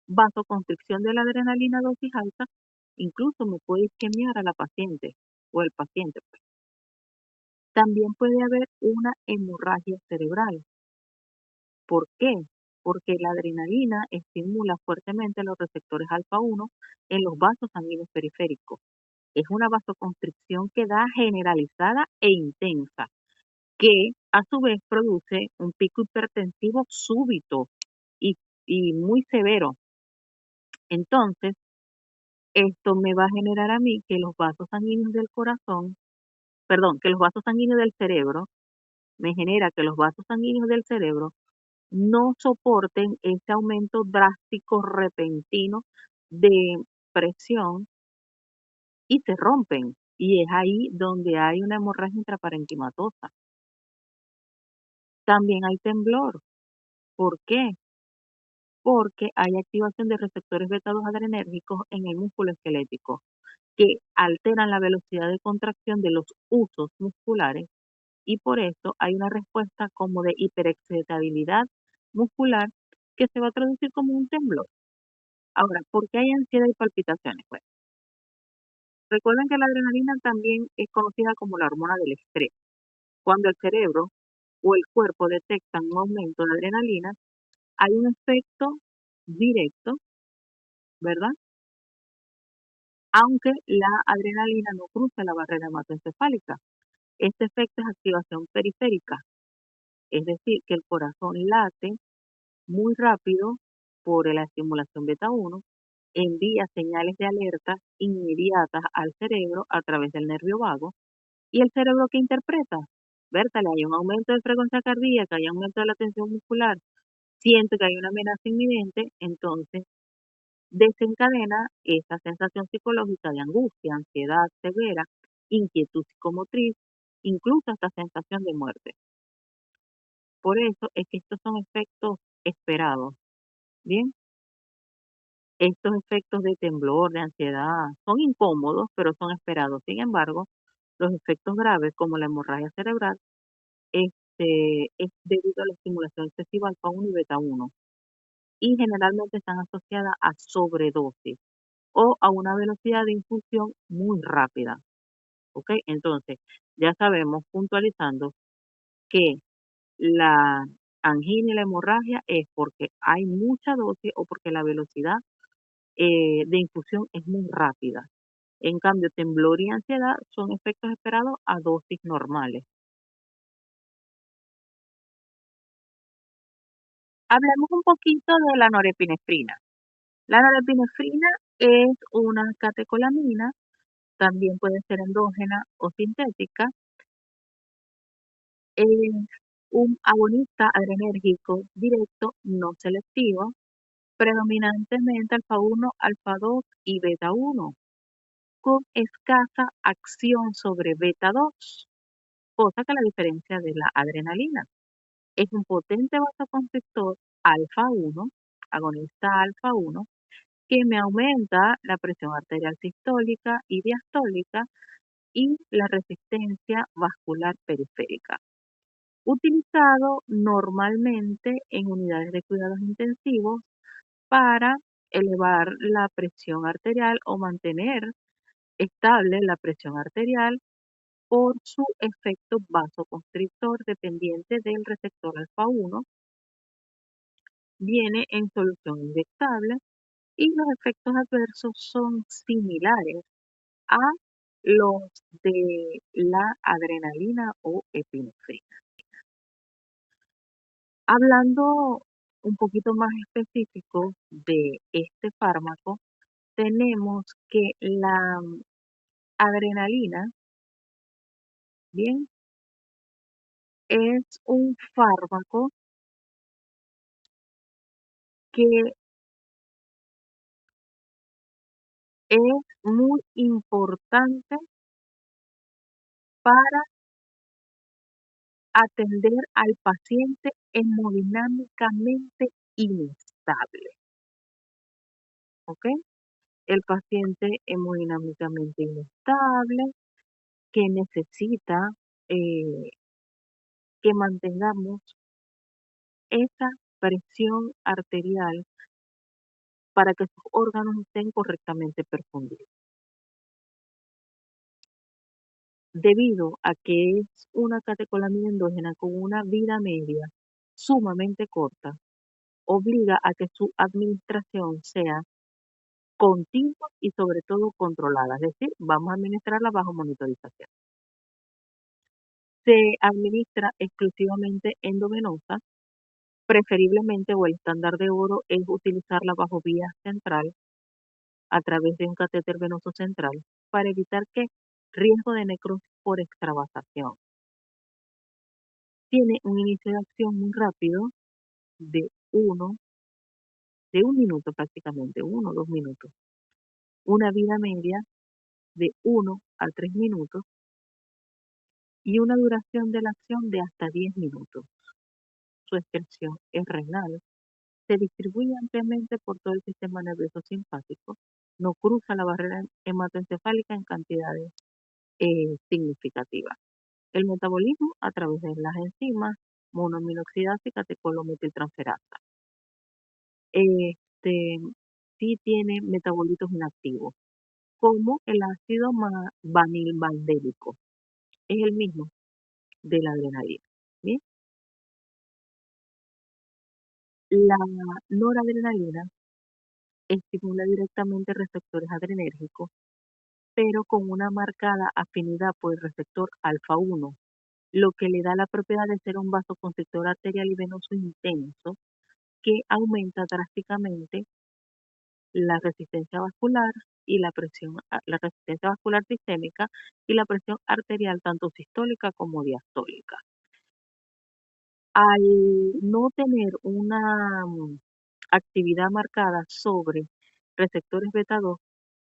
Speaker 2: vasoconstricción de la adrenalina a dosis alta, incluso me puede isquemiar a la paciente o el paciente, pues. También puede haber una hemorragia cerebral. ¿Por qué? Porque la adrenalina estimula fuertemente los receptores alfa 1 en los vasos sanguíneos periféricos. Es una vasoconstricción que da generalizada e intensa, que a su vez produce un pico hipertensivo súbito y, y muy severo. Entonces, esto me va a generar a mí que los vasos sanguíneos del corazón, perdón, que los vasos sanguíneos del cerebro, me genera que los vasos sanguíneos del cerebro no soporten ese aumento drástico, repentino de presión y se rompen. Y es ahí donde hay una hemorragia intraparenquimatosa. También hay temblor. ¿Por qué? Porque hay activación de receptores beta 2 adrenérgicos en el músculo esquelético que alteran la velocidad de contracción de los usos musculares y por eso hay una respuesta como de hiperexcitabilidad muscular que se va a traducir como un temblor. Ahora, ¿por qué hay ansiedad y palpitaciones? Bueno, recuerden que la adrenalina también es conocida como la hormona del estrés. Cuando el cerebro o el cuerpo detectan un aumento de adrenalina, hay un efecto directo, ¿verdad? Aunque la adrenalina no cruza la barrera hematoencefálica. Este efecto es activación periférica, es decir, que el corazón late muy rápido por la estimulación beta 1, envía señales de alerta inmediatas al cerebro a través del nervio vago y el cerebro que interpreta, Bertale, hay un aumento de frecuencia cardíaca, hay aumento de la tensión muscular, siento que hay una amenaza inminente, entonces desencadena esa sensación psicológica de angustia, ansiedad severa, inquietud psicomotriz, incluso hasta sensación de muerte. Por eso es que estos son efectos esperados. Bien, Estos efectos de temblor, de ansiedad, son incómodos, pero son esperados. Sin embargo, los efectos graves, como la hemorragia cerebral, es debido a la estimulación excesiva alfa 1 y beta 1 y generalmente están asociadas a sobredosis o a una velocidad de infusión muy rápida. ¿Ok? Entonces, ya sabemos, puntualizando, que la angina y la hemorragia es porque hay mucha dosis o porque la velocidad de infusión es muy rápida. En cambio, temblor y ansiedad son efectos esperados a dosis normales. Hablemos un poquito de la norepinefrina. La norepinefrina es una catecolamina, también puede ser endógena o sintética. Es un agonista adrenérgico directo no selectivo, predominantemente alfa 1, alfa 2 y beta 1, con escasa acción sobre beta 2, cosa que la diferencia de la adrenalina. Es un potente vasoconstrictor alfa 1, agonista alfa 1, que me aumenta la presión arterial sistólica y diastólica y la resistencia vascular periférica. Utilizado normalmente en unidades de cuidados intensivos para elevar la presión arterial o mantener estable la presión arterial por su efecto vasoconstrictor dependiente del receptor alfa 1. Viene en solución inyectable y los efectos adversos son similares a los de la adrenalina o epinefrina. Hablando un poquito más específico de este fármaco, tenemos que la adrenalina, bien, es un fármaco que es muy importante para atender al paciente hemodinámicamente inestable, ¿ok? El paciente hemodinámicamente inestable que necesita que mantengamos esa presión arterial para que sus órganos estén correctamente perfundidos. Debido a que es una catecolamina endógena con una vida media sumamente corta, obliga a que su administración sea continua y sobre todo controlada, es decir, vamos a administrarla bajo monitorización. Se administra exclusivamente endovenosa, preferiblemente o el estándar de oro es utilizarla bajo vía central a través de un catéter venoso central para evitar que riesgo de necrosis por extravasación. Tiene un inicio de acción muy rápido de de un minuto prácticamente, 1 o 2 minutos. Una vida media de 1 a 3 minutos y una duración de la acción de hasta 10 minutos. Su excreción es renal, se distribuye ampliamente por todo el sistema nervioso simpático, no cruza la barrera hematoencefálica en cantidades significativas. El metabolismo a través de las enzimas monoaminoxidasa y catecolometiltransferasa. Este, sí tiene metabolitos inactivos, como el ácido vanilmandélico, es el mismo de la adrenalina. ¿Bien? La noradrenalina estimula directamente receptores adrenérgicos, pero con una marcada afinidad por el receptor alfa 1, lo que le da la propiedad de ser un vasoconstrictor arterial y venoso intenso que aumenta drásticamente la resistencia vascular y la resistencia vascular sistémica y la presión arterial tanto sistólica como diastólica. Al no tener una actividad marcada sobre receptores beta 2,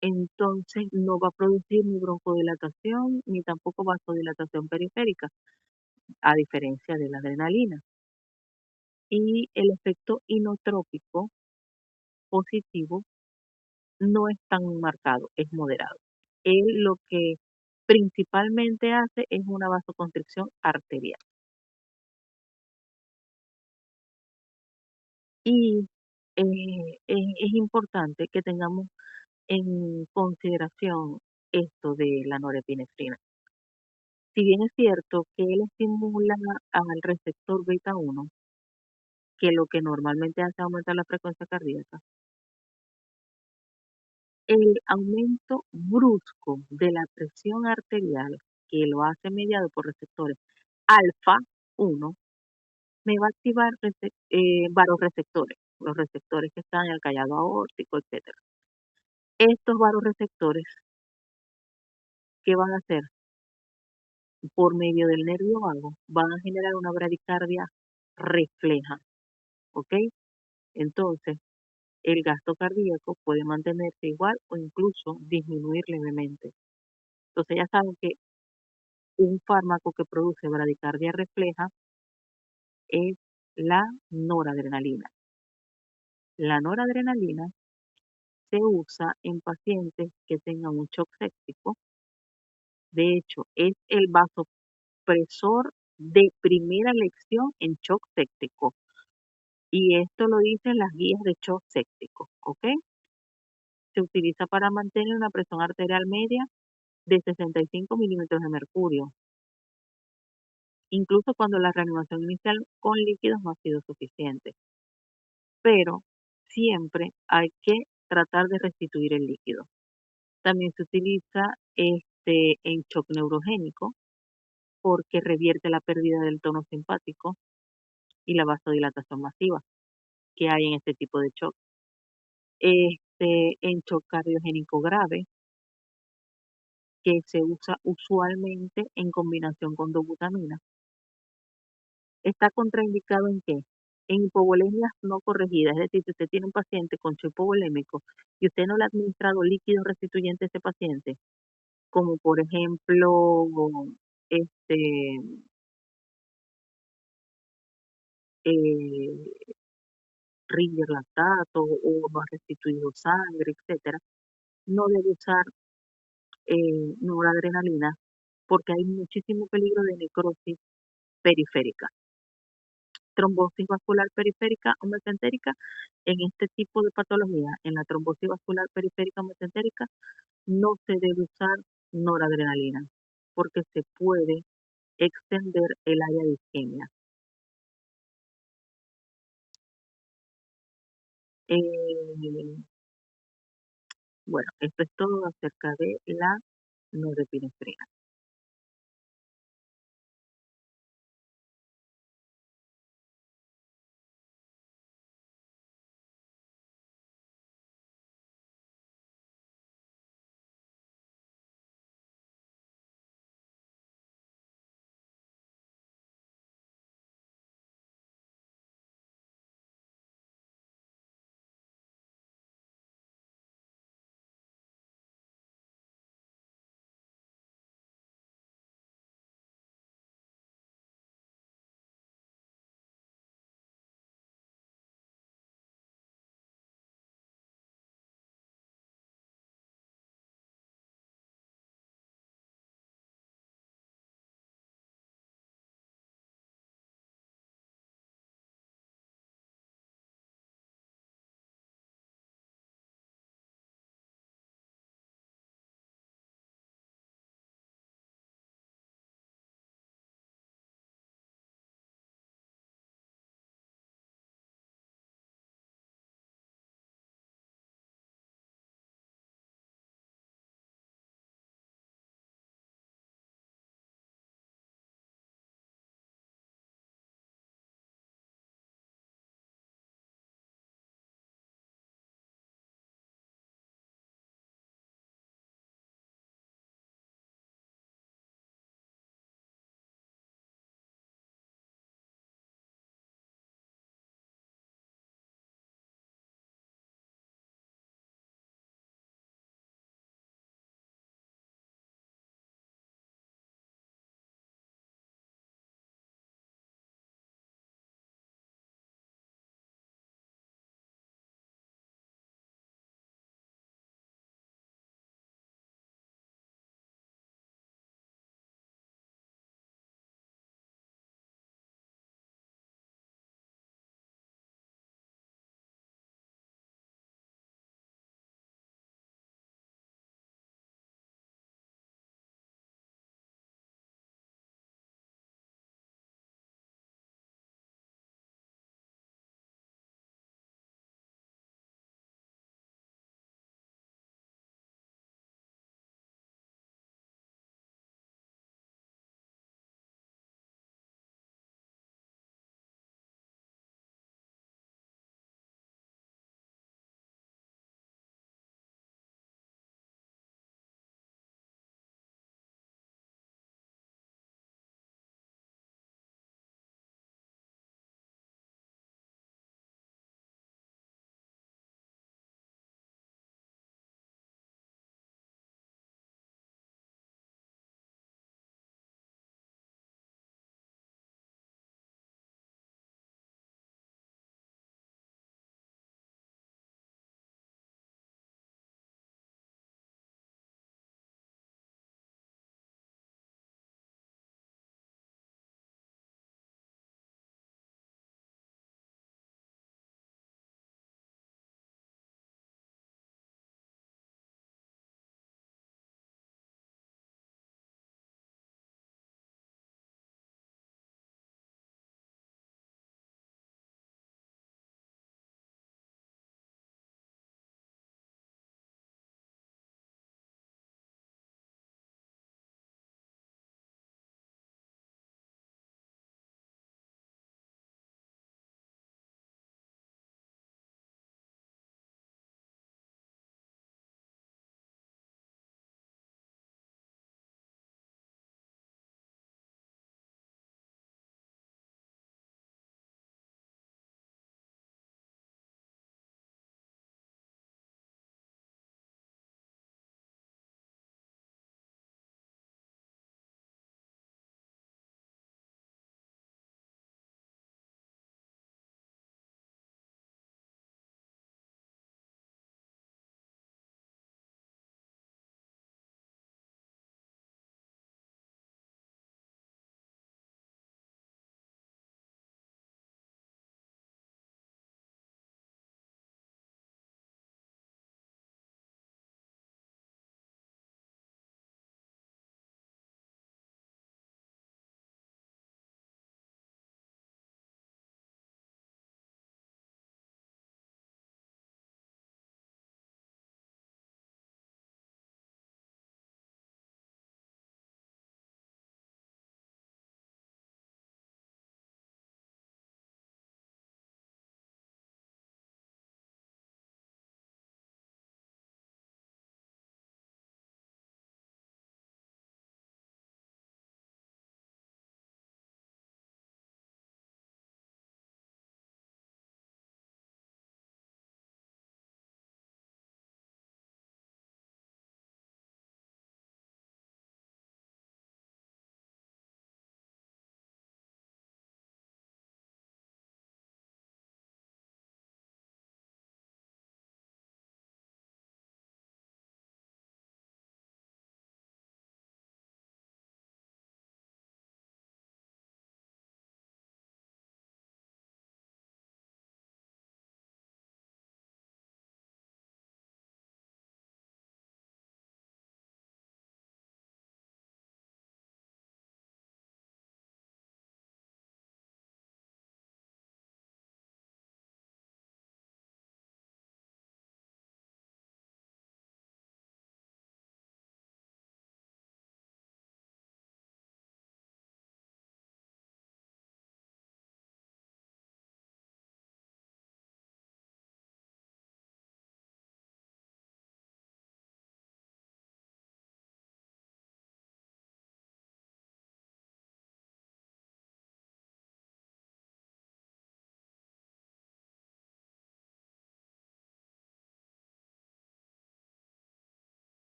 Speaker 2: entonces no va a producir ni broncodilatación ni tampoco vasodilatación periférica, a diferencia de la adrenalina. Y el efecto inotrópico positivo no es tan marcado, es moderado. Él lo que principalmente hace es una vasoconstricción arterial. Y es importante que tengamos en consideración esto de la norepinefrina. Si bien es cierto que él estimula al receptor beta 1, que lo que normalmente hace es aumentar la frecuencia cardíaca, el aumento brusco de la presión arterial, que lo hace mediado por receptores alfa 1, me va a activar varoreceptores, los receptores que están en el callado aórtico, etcétera. Estos varoreceptores, ¿qué van a hacer? Por medio del nervio vago, van a generar una bradicardia refleja, ¿ok? Entonces, el gasto cardíaco puede mantenerse igual o incluso disminuir levemente. Entonces, ya saben que un fármaco que produce bradicardia refleja es la noradrenalina. La noradrenalina se usa en pacientes que tengan un shock séptico. De hecho, es el vasopresor de primera elección en shock séptico. Y esto lo dicen las guías de shock séptico, ¿ok? Se utiliza para mantener una presión arterial media de 65 milímetros de mercurio, incluso cuando la reanimación inicial con líquidos no ha sido suficiente. Pero siempre hay que tratar de restituir el líquido. También se utiliza en shock neurogénico porque revierte la pérdida del tono simpático y la vasodilatación masiva que hay en este tipo de shock. En shock cardiogénico grave, que se usa usualmente en combinación con dobutamina. ¿Está contraindicado en qué? En hipovolemias no corregidas, es decir, si usted tiene un paciente con shock hipovolémico y usted no le ha administrado líquido restituyente a ese paciente, como por ejemplo, este, eh, Ringer lactato o no ha restituido sangre, etcétera, no debe usar noradrenalina porque hay muchísimo peligro de necrosis periférica. Trombosis vascular periférica o mesentérica, en este tipo de patología, en la trombosis vascular periférica o mesentérica, no se debe usar noradrenalina porque se puede extender el área de isquemia. Eh, bueno, esto es todo acerca de la norepinefrina.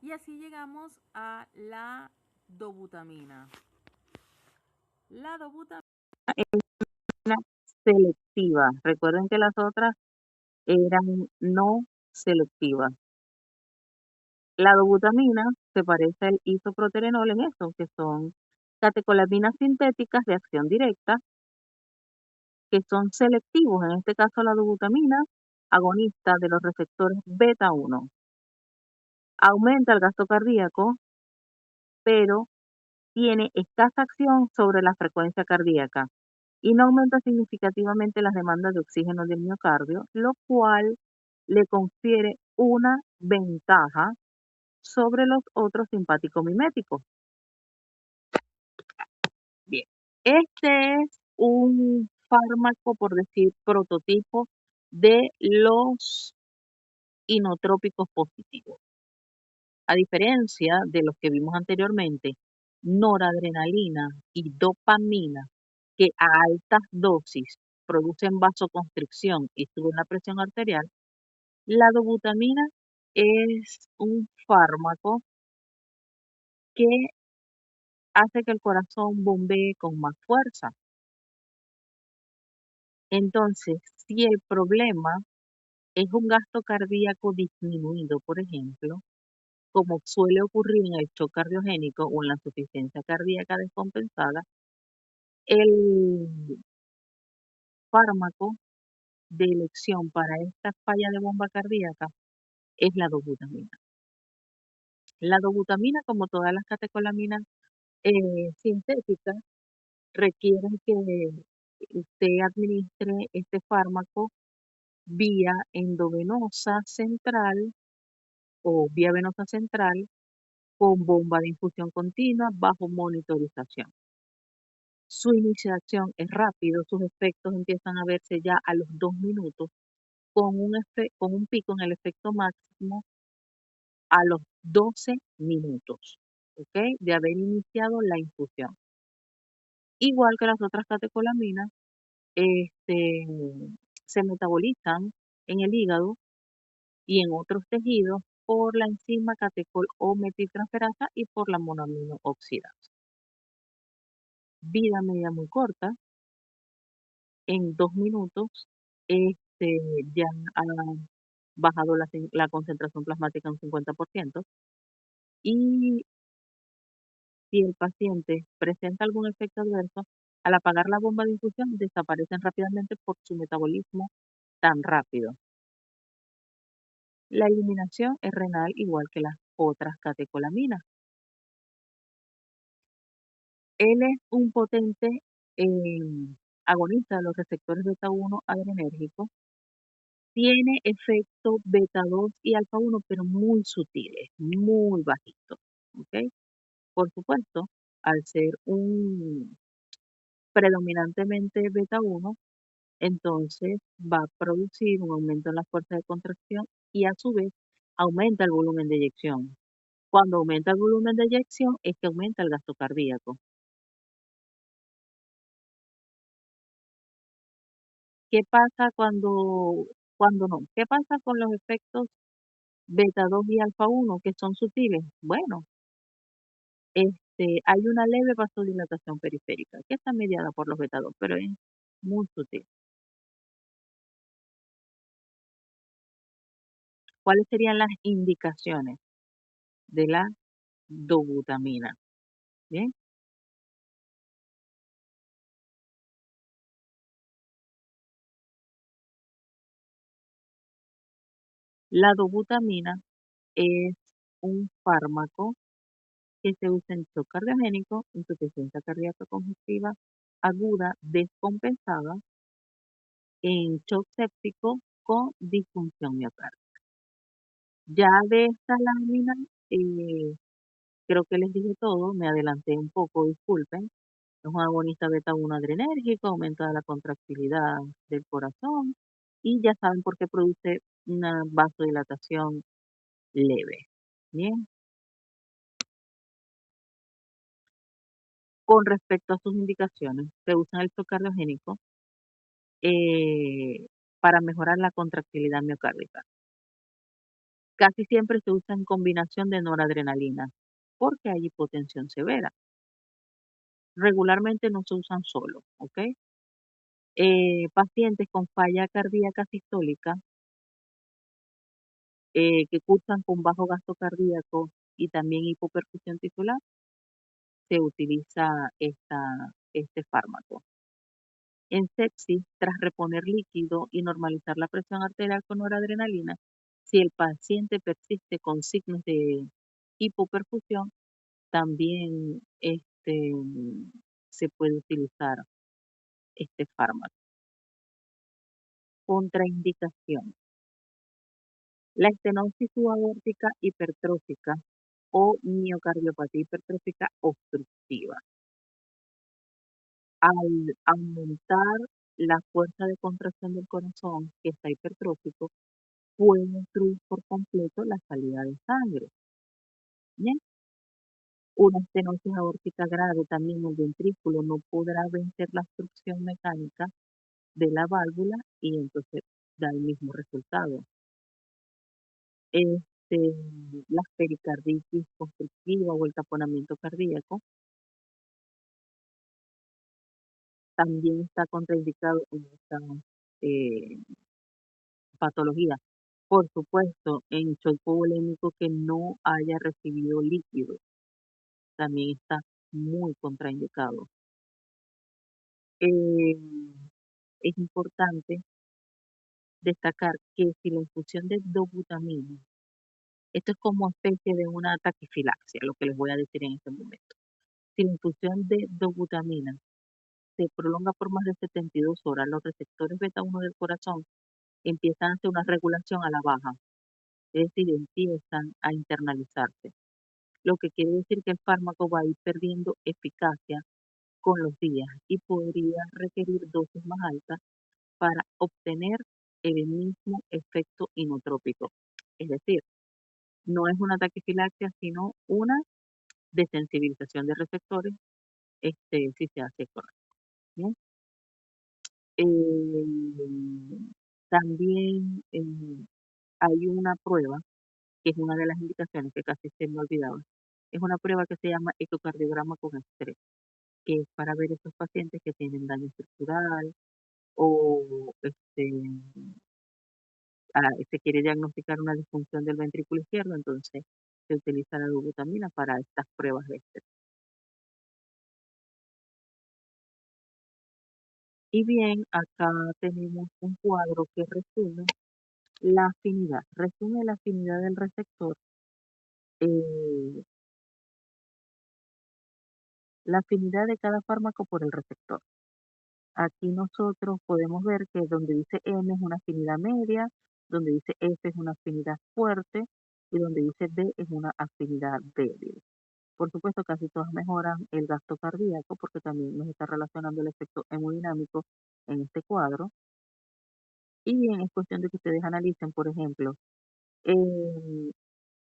Speaker 3: Y así llegamos a la dobutamina. La dobutamina
Speaker 2: Es una selectiva. Recuerden que las otras eran no selectivas. La dobutamina se parece al isoproterenol en eso, que son catecolaminas sintéticas de acción directa, que son selectivos, en este caso la dobutamina, agonista de los receptores beta 1. Aumenta el gasto cardíaco, pero tiene escasa acción sobre la frecuencia cardíaca y no aumenta significativamente las demandas de oxígeno del miocardio, lo cual le confiere una ventaja sobre los otros simpáticos miméticos. Bien, este es un fármaco, por decir, prototipo de los inotrópicos positivos. A diferencia de los que vimos anteriormente, noradrenalina y dopamina, que a altas dosis producen vasoconstricción y suben la presión arterial, la dobutamina es un fármaco que hace que el corazón bombee con más fuerza. Entonces, si el problema es un gasto cardíaco disminuido, por ejemplo, como suele ocurrir en el shock cardiogénico o en la insuficiencia cardíaca descompensada, el fármaco de elección para esta falla de bomba cardíaca es la dobutamina. La dobutamina, como todas las catecolaminas sintéticas, requieren que usted administre este fármaco vía endovenosa central o vía venosa central con bomba de infusión continua bajo monitorización. Su iniciación es rápido, sus efectos empiezan a verse ya a los 2 minutos, con un pico en el efecto máximo a los 12 minutos, ¿ok? De haber iniciado la infusión. Igual que las otras catecolaminas, se metabolizan en el hígado y en otros tejidos por la enzima catecol o metiltransferasa y por la monoamino oxidasa. Vida media muy corta, en 2 minutos, ya ha bajado la concentración plasmática un 50%, y si el paciente presenta algún efecto adverso, al apagar la bomba de infusión desaparecen rápidamente por su metabolismo tan rápido. La eliminación es renal igual que las otras catecolaminas. Él es un potente agonista de los receptores beta 1 adrenérgicos. Tiene efecto beta 2 y alfa 1, pero muy sutiles, muy bajitos, ¿ok? Por supuesto, al ser un predominantemente beta 1, entonces va a producir un aumento en la fuerza de contracción y a su vez aumenta el volumen de eyección. Cuando aumenta el volumen de eyección es que aumenta el gasto cardíaco. ¿Qué pasa cuando no? ¿Qué pasa con los efectos beta 2 y alfa 1 que son sutiles? Bueno, hay una leve vasodilatación periférica que está mediada por los beta 2, pero es muy sutil. ¿Cuáles serían las indicaciones de la dobutamina? Bien, la dobutamina es un fármaco que se usa en shock cardiogénico, insuficiencia cardíaca congestiva aguda descompensada, en shock séptico con disfunción miocárdica. Ya de esta lámina, eh, creo que les dije todo, me adelanté un poco, disculpen. Es un agonista beta 1 adrenérgico, aumenta la contractilidad del corazón y ya saben por qué produce una vasodilatación leve. Bien, con respecto a sus indicaciones, se usa el cardiogénico para mejorar la contractilidad miocárdica. casi siempre se usa en combinación de noradrenalina porque hay hipotensión severa. Regularmente no se usan solo, ¿ok? Pacientes con falla cardíaca sistólica que cursan con bajo gasto cardíaco y también hipoperfusión tisular, se utiliza este fármaco. En sepsis, tras reponer líquido y normalizar la presión arterial con noradrenalina, si el paciente persiste con signos de hipoperfusión, también se puede utilizar este fármaco. Contraindicación. La estenosis subaórtica hipertrófica o miocardiopatía hipertrófica obstructiva. Al aumentar la fuerza de contracción del corazón, que está hipertrófico, puede obstruir por completo la salida de sangre. Bien, una estenosis aórtica grave también el ventrículo no podrá vencer la obstrucción mecánica de la válvula y entonces da el mismo resultado. La pericarditis obstructiva o el taponamiento cardíaco también está contraindicado en esta eh, patología. Por supuesto, en shock hipovolémico que no haya recibido líquido, también está muy contraindicado. Eh, es importante destacar que si la infusión de dobutamina, esto es como especie de una taquifilaxia, lo que les voy a decir en este momento. Si la infusión de dobutamina se prolonga por más de 72 horas, los receptores beta 1 del corazón empiezan a hacer una regulación a la baja, es decir, empiezan a internalizarse, lo que quiere decir que el fármaco va a ir perdiendo eficacia con los días y podría requerir dosis más altas para obtener el mismo efecto inotrópico. Es decir, no es una taquifilaxia, sino una desensibilización de receptores, si se hace correcto. ¿Bien? También hay una prueba, que es una de las indicaciones que casi se me olvidaba, es una prueba que se llama ecocardiograma con estrés, que es para ver esos pacientes que tienen daño estructural o se quiere diagnosticar una disfunción del ventrículo izquierdo, entonces se utiliza la dobutamina para estas pruebas de estrés. Y bien, acá tenemos un cuadro que resume la afinidad del receptor, eh, la afinidad de cada fármaco por el receptor. Aquí nosotros podemos ver que donde dice M es una afinidad media, donde dice F es una afinidad fuerte y donde dice D es una afinidad débil. Por supuesto, casi todas mejoran el gasto cardíaco porque también nos está relacionando el efecto hemodinámico en este cuadro. Y bien, es cuestión de que ustedes analicen, por ejemplo, eh,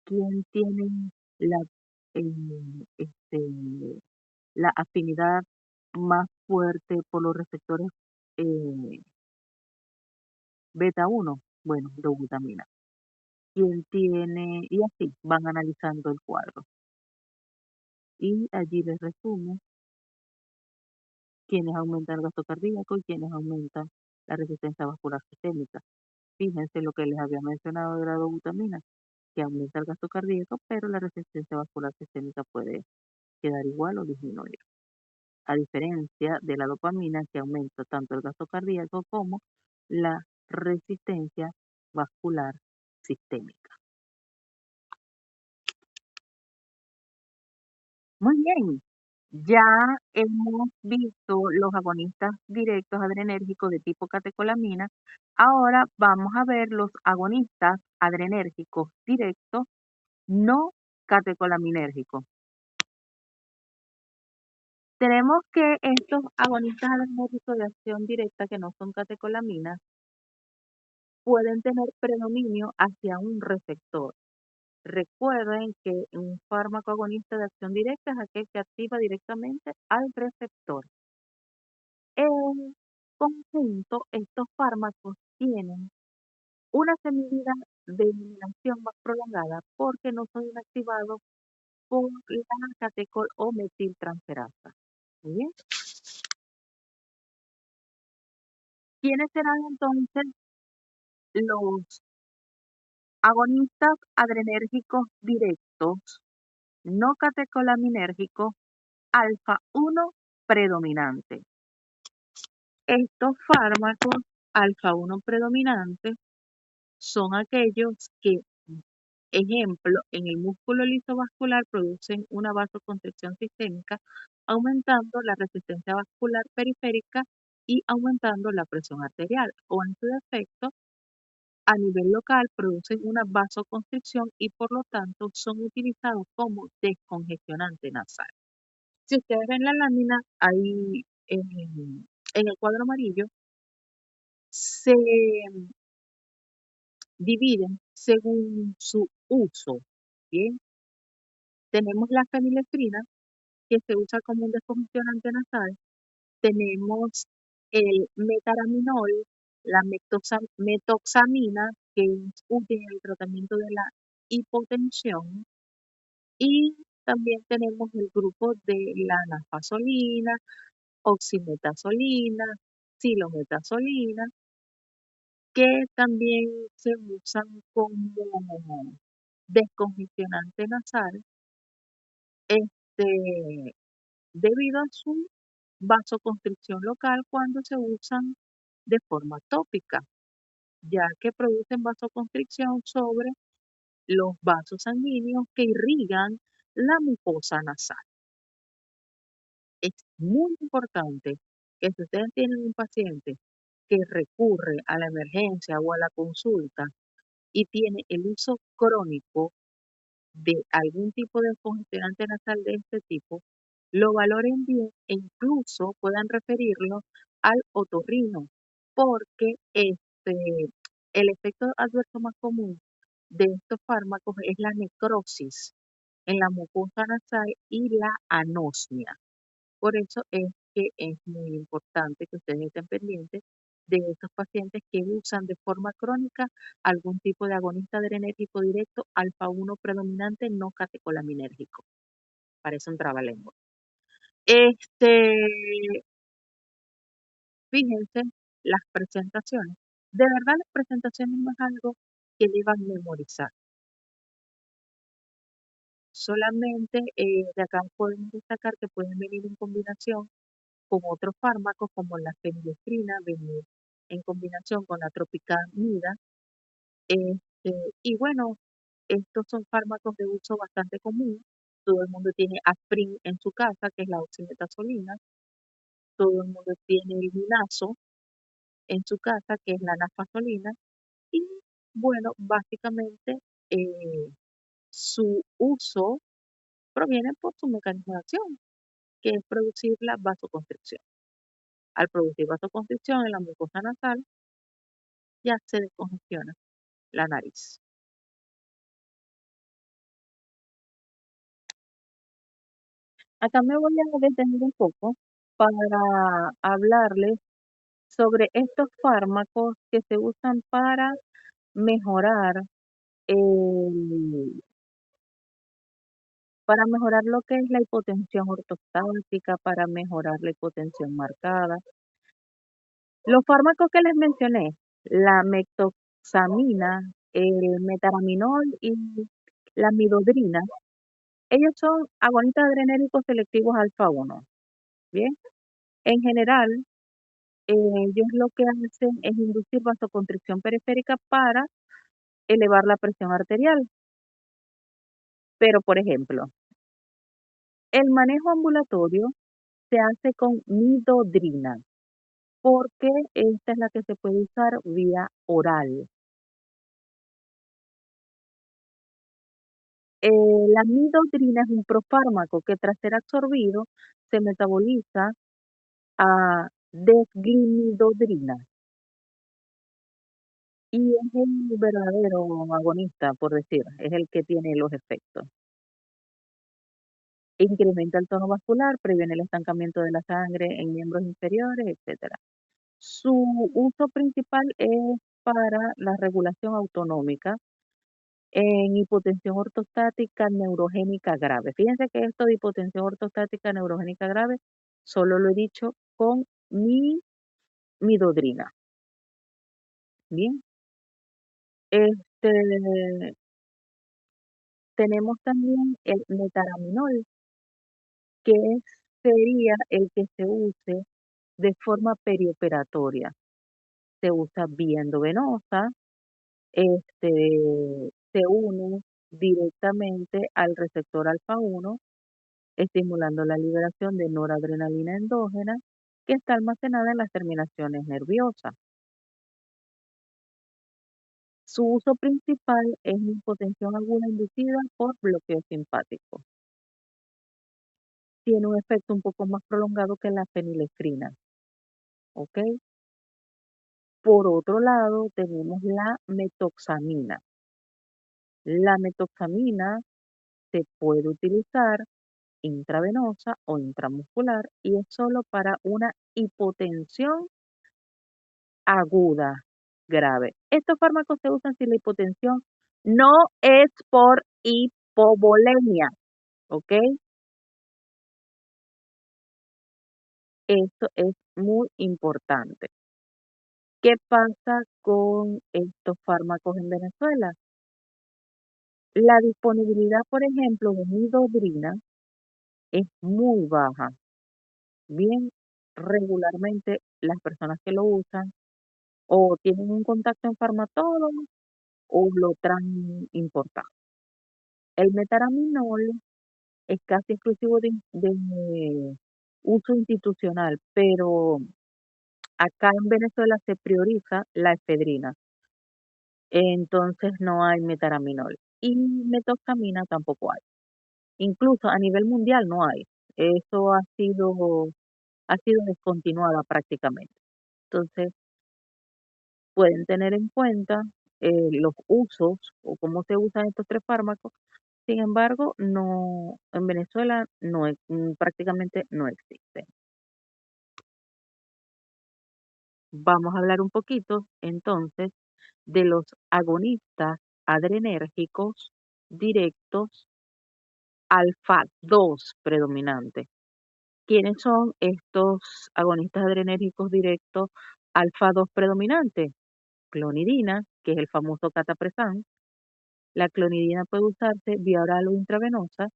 Speaker 2: quién tiene la, eh, este, la afinidad más fuerte por los receptores eh, beta 1, bueno, dobutamina. Quién tiene, y así van analizando el cuadro. Y allí les resumo quiénes aumentan el gasto cardíaco y quiénes aumentan la resistencia vascular sistémica. Fíjense lo que les había mencionado de la dobutamina, que aumenta el gasto cardíaco, pero la resistencia vascular sistémica puede quedar igual o disminuir. A diferencia de la dopamina, que aumenta tanto el gasto cardíaco como la resistencia vascular sistémica. Muy bien, ya hemos visto los agonistas directos adrenérgicos de tipo catecolamina. Ahora vamos a ver los agonistas adrenérgicos directos no catecolaminérgicos. Tenemos que estos agonistas adrenérgicos de acción directa que no son catecolaminas pueden tener predominio hacia un receptor. Recuerden que un fármaco agonista de acción directa es aquel que activa directamente al receptor. En conjunto, estos fármacos tienen una de eliminación más prolongada porque no son inactivados por la catecol o metiltransferasa. Muy bien. ¿Quiénes serán entonces los agonistas adrenérgicos directos no catecolaminérgicos alfa 1 predominante? Estos fármacos alfa 1 predominantes son aquellos que, ejemplo, en el músculo lisovascular producen una vasoconstricción sistémica, aumentando la resistencia vascular periférica y aumentando la presión arterial, o en su defecto, a nivel local producen una vasoconstricción y por lo tanto son utilizados como descongestionante nasal. Si ustedes ven la lámina ahí en el cuadro amarillo, se dividen según su uso. Bien, tenemos la fenilefrina, que se usa como un descongestionante nasal. Tenemos el metaraminol, la metoxamina, que es útil en el tratamiento de la hipotensión. Y también tenemos el grupo de la nafasolina, oximetazolina, silometasolina, que también se usan como descongestionante nasal, este, debido a su vasoconstricción local cuando se usan de forma tópica, ya que producen vasoconstricción sobre los vasos sanguíneos que irrigan la mucosa nasal. Es muy importante que si ustedes tienen un paciente que recurre a la emergencia o a la consulta y tiene el uso crónico de algún tipo de congestionante nasal de este tipo, lo valoren bien e incluso puedan referirlo al otorrino, porque el efecto adverso más común de estos fármacos es la necrosis en la mucosa nasal y la anosmia. Por eso es que es muy importante que ustedes estén pendientes de estos pacientes que usan de forma crónica algún tipo de agonista adrenérgico directo alfa 1 predominante no catecolaminérgico. Parece un trabalengua. Fíjense las presentaciones. De verdad las presentaciones no es algo que deban memorizar. Solamente de acá podemos destacar que pueden venir en combinación con otros fármacos como la fenilestrina, venir en combinación con la tropicamida. Y bueno, estos son fármacos de uso bastante común. Todo el mundo tiene aspirin en su casa, que es la oximetazolina. Todo el mundo tiene el minazo en su casa, que es la nafasolina. Y bueno, básicamente eh, su uso proviene por su mecanismo de acción, que es producir la vasoconstricción. Al producir vasoconstricción en la mucosa nasal, ya se descongestiona la nariz. Acá me voy a detener un poco para hablarles sobre estos fármacos que se usan para mejorar el- para mejorar lo que es la hipotensión ortostática, para mejorar la hipotensión marcada. Los fármacos que les mencioné, la metoxamina, el metaraminol y la midodrina, ellos son agonistas adrenérgicos selectivos alfa 1. Bien, en general, ellos lo que hacen es inducir vasoconstricción periférica para elevar la presión arterial. Pero, por ejemplo, el manejo ambulatorio se hace con midodrina, porque esta es la que se puede usar vía oral. La midodrina es un profármaco que tras ser absorbido se metaboliza a desglimidodrina y es el verdadero agonista, por decir, es el que tiene los efectos. Incrementa el tono vascular, previene el estancamiento de la sangre en miembros inferiores, etc. Su uso principal es para la regulación autonómica en hipotensión ortostática neurogénica grave. Fíjense que esto de hipotensión ortostática neurogénica grave solo lo he dicho con midodrina. Bien. Tenemos también el metaraminol, que sería el que se use de forma perioperatoria. Se usa vía endovenosa, se une directamente al receptor alfa 1, estimulando la liberación de noradrenalina endógena que está almacenada en las terminaciones nerviosas. Su uso principal es en hipotensión aguda inducida por bloqueo simpático. Tiene un efecto un poco más prolongado que la fenilefrina, ¿ok? Por otro lado, tenemos la metoxamina. La metoxamina se puede utilizar intravenosa o intramuscular y es solo para una hipotensión aguda grave. Estos fármacos se usan si la hipotensión no es por hipovolemia, ¿ok? Esto es muy importante. ¿Qué pasa con estos fármacos en Venezuela? La disponibilidad, por ejemplo, de midodrina es muy baja. Bien, regularmente las personas que lo usan o tienen un contacto en farmatólogo o lo traen importado. El metaraminol es casi exclusivo de uso institucional, pero acá en Venezuela se prioriza la efedrina, entonces no hay metaraminol. Y metoxamina tampoco hay. Incluso a nivel mundial no hay. Eso ha sido descontinuada prácticamente. Entonces, pueden tener en cuenta los usos o cómo se usan estos tres fármacos. Sin embargo, no, en Venezuela prácticamente no existen. Vamos a hablar un poquito entonces de los agonistas adrenérgicos directos alfa 2 predominantes. ¿Quiénes son estos agonistas adrenérgicos directos alfa 2 predominantes? Clonidina, que es el famoso catapresan. La clonidina puede usarse vía oral o intravenosa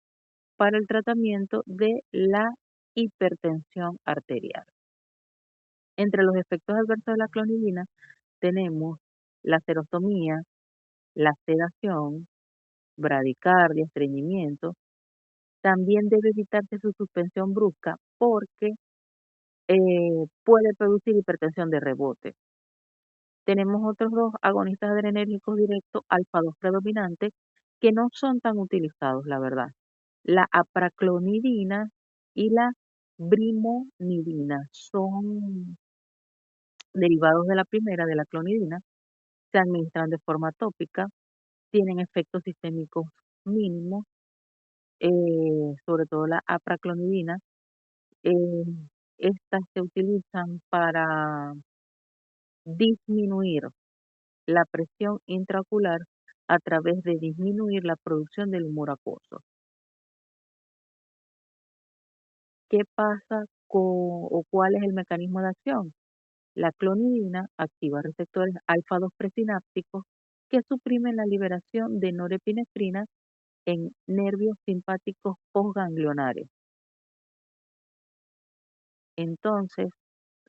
Speaker 2: para el tratamiento de la hipertensión arterial. Entre los efectos adversos de la clonidina tenemos la serostomía, la sedación, bradicardia, estreñimiento. También debe evitarse su suspensión brusca porque puede producir hipertensión de rebote. Tenemos otros dos agonistas adrenérgicos directos alfa 2 predominantes que no son tan utilizados, la verdad. La apraclonidina y la brimonidina son derivados de la primera, de la clonidina, se administran de forma tópica, tienen efectos sistémicos mínimos, sobre todo la apraclonidina. eh, Estas se utilizan para disminuir la presión intraocular a través de disminuir la producción del humor acuoso. ¿Qué pasa o cuál es el mecanismo de acción? La clonidina activa receptores alfa 2 presinápticos que suprimen la liberación de norepinefrina en nervios simpáticos postganglionares. Entonces,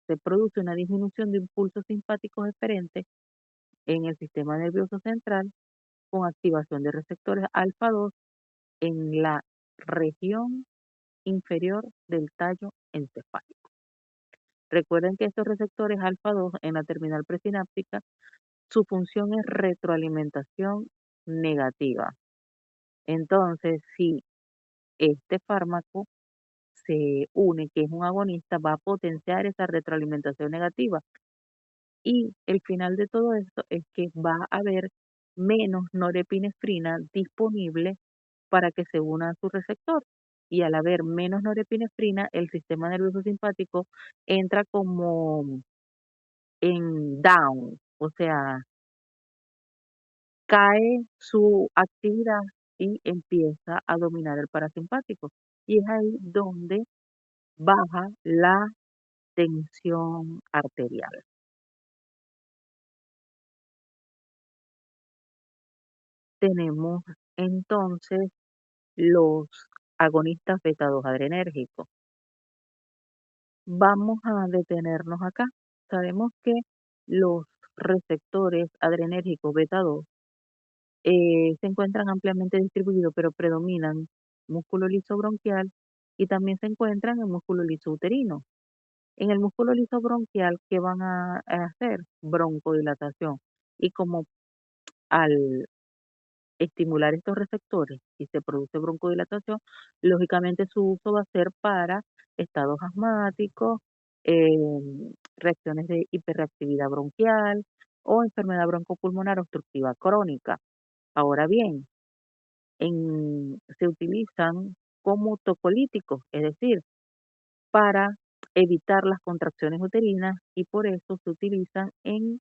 Speaker 2: se produce una disminución de impulsos simpáticos eferentes en el sistema nervioso central con activación de receptores alfa 2 en la región inferior del tallo encefálico. Recuerden que estos receptores alfa 2 en la terminal presináptica, su función es retroalimentación negativa. Entonces, si este fármaco se une, que es un agonista, va a potenciar esa retroalimentación negativa. Y el final de todo esto es que va a haber menos norepinefrina disponible para que se una a su receptor. Y al haber menos norepinefrina, el sistema nervioso simpático entra como en down, o sea, cae su actividad y empieza a dominar el parasimpático. Y es ahí donde baja la tensión arterial. Tenemos entonces los agonistas beta 2 adrenérgicos. Vamos a detenernos acá. Sabemos que los receptores adrenérgicos beta 2 se encuentran ampliamente distribuidos, pero predominan músculo liso bronquial y también se encuentran en músculo liso uterino. En el músculo liso bronquial, ¿qué van a hacer? Broncodilatación. Y como al estimular estos receptores y se produce broncodilatación, lógicamente su uso va a ser para estados asmáticos, reacciones de hiperreactividad bronquial o enfermedad broncopulmonar obstructiva crónica. Ahora bien, se utilizan como tocolíticos, es decir, para evitar las contracciones uterinas y por eso se utilizan en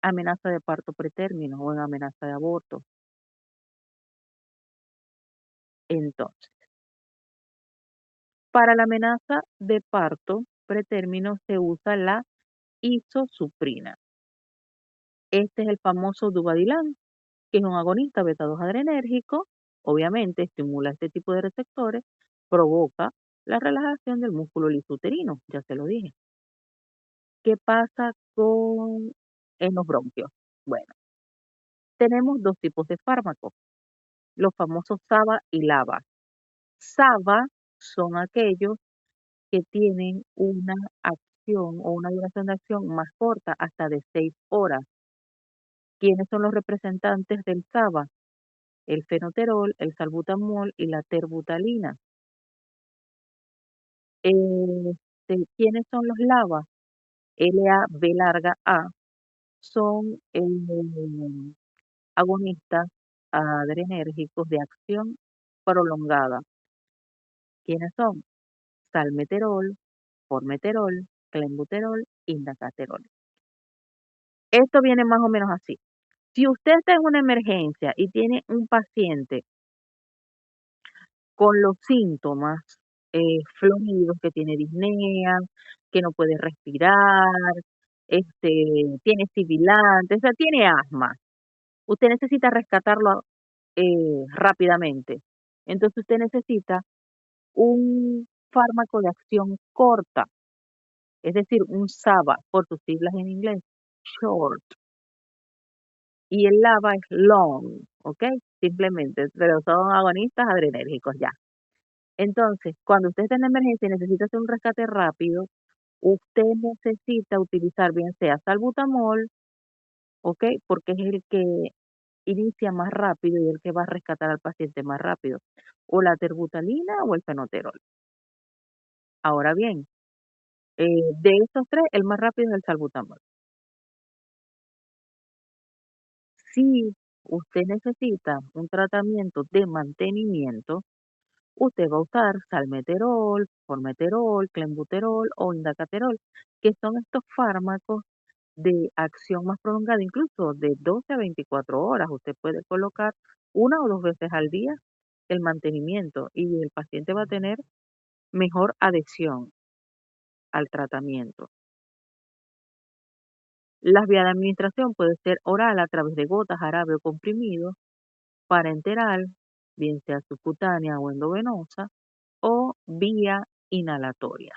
Speaker 2: amenaza de parto pretérmino o en amenaza de aborto. Entonces, para la amenaza de parto pretérmino se usa la isosuprina. Este es el famoso Duvadilan, que es un agonista beta 2 adrenérgico, obviamente estimula este tipo de receptores, provoca la relajación del músculo lisouterino, ya se lo dije. ¿Qué pasa en los bronquios? Bueno, tenemos dos tipos de fármacos, los famosos SABA y LABA. SABA son aquellos que tienen una acción o una duración de acción más corta, hasta de 6 horas. ¿Quiénes son los representantes del SABA? El fenoterol, el salbutamol y la terbutalina. ¿Quiénes son los LABA? LAB larga A son agonistas adrenérgicos de acción prolongada. ¿Quiénes son? Salmeterol, formoterol, clenbuterol, indacaterol. Esto viene más o menos así. Si usted está en una emergencia y tiene un paciente con los síntomas floridos, que tiene disnea, que no puede respirar, tiene sibilante, o sea, tiene asma, usted necesita rescatarlo rápidamente. Entonces usted necesita un fármaco de acción corta, es decir, un SABA, por sus siglas en inglés, short. Y el LABA es long, ¿ok? Simplemente, pero son agonistas adrenérgicos ya. Entonces, cuando usted está en emergencia y necesita hacer un rescate rápido, usted necesita utilizar bien sea salbutamol, ¿ok? Porque es el que inicia más rápido y el que va a rescatar al paciente más rápido, o la terbutalina o el fenoterol. Ahora bien, de estos tres, el más rápido es el salbutamol. Si usted necesita un tratamiento de mantenimiento, usted va a usar salmeterol, formoterol, clenbuterol o indacaterol, que son estos fármacos de acción más prolongada, incluso de 12 a 24 horas. Usted puede colocar una o dos veces al día el mantenimiento y el paciente va a tener mejor adhesión al tratamiento. Las vías de administración puede ser oral a través de gotas, jarabe o comprimido, parenteral, bien sea subcutánea o endovenosa, o vía inhalatoria.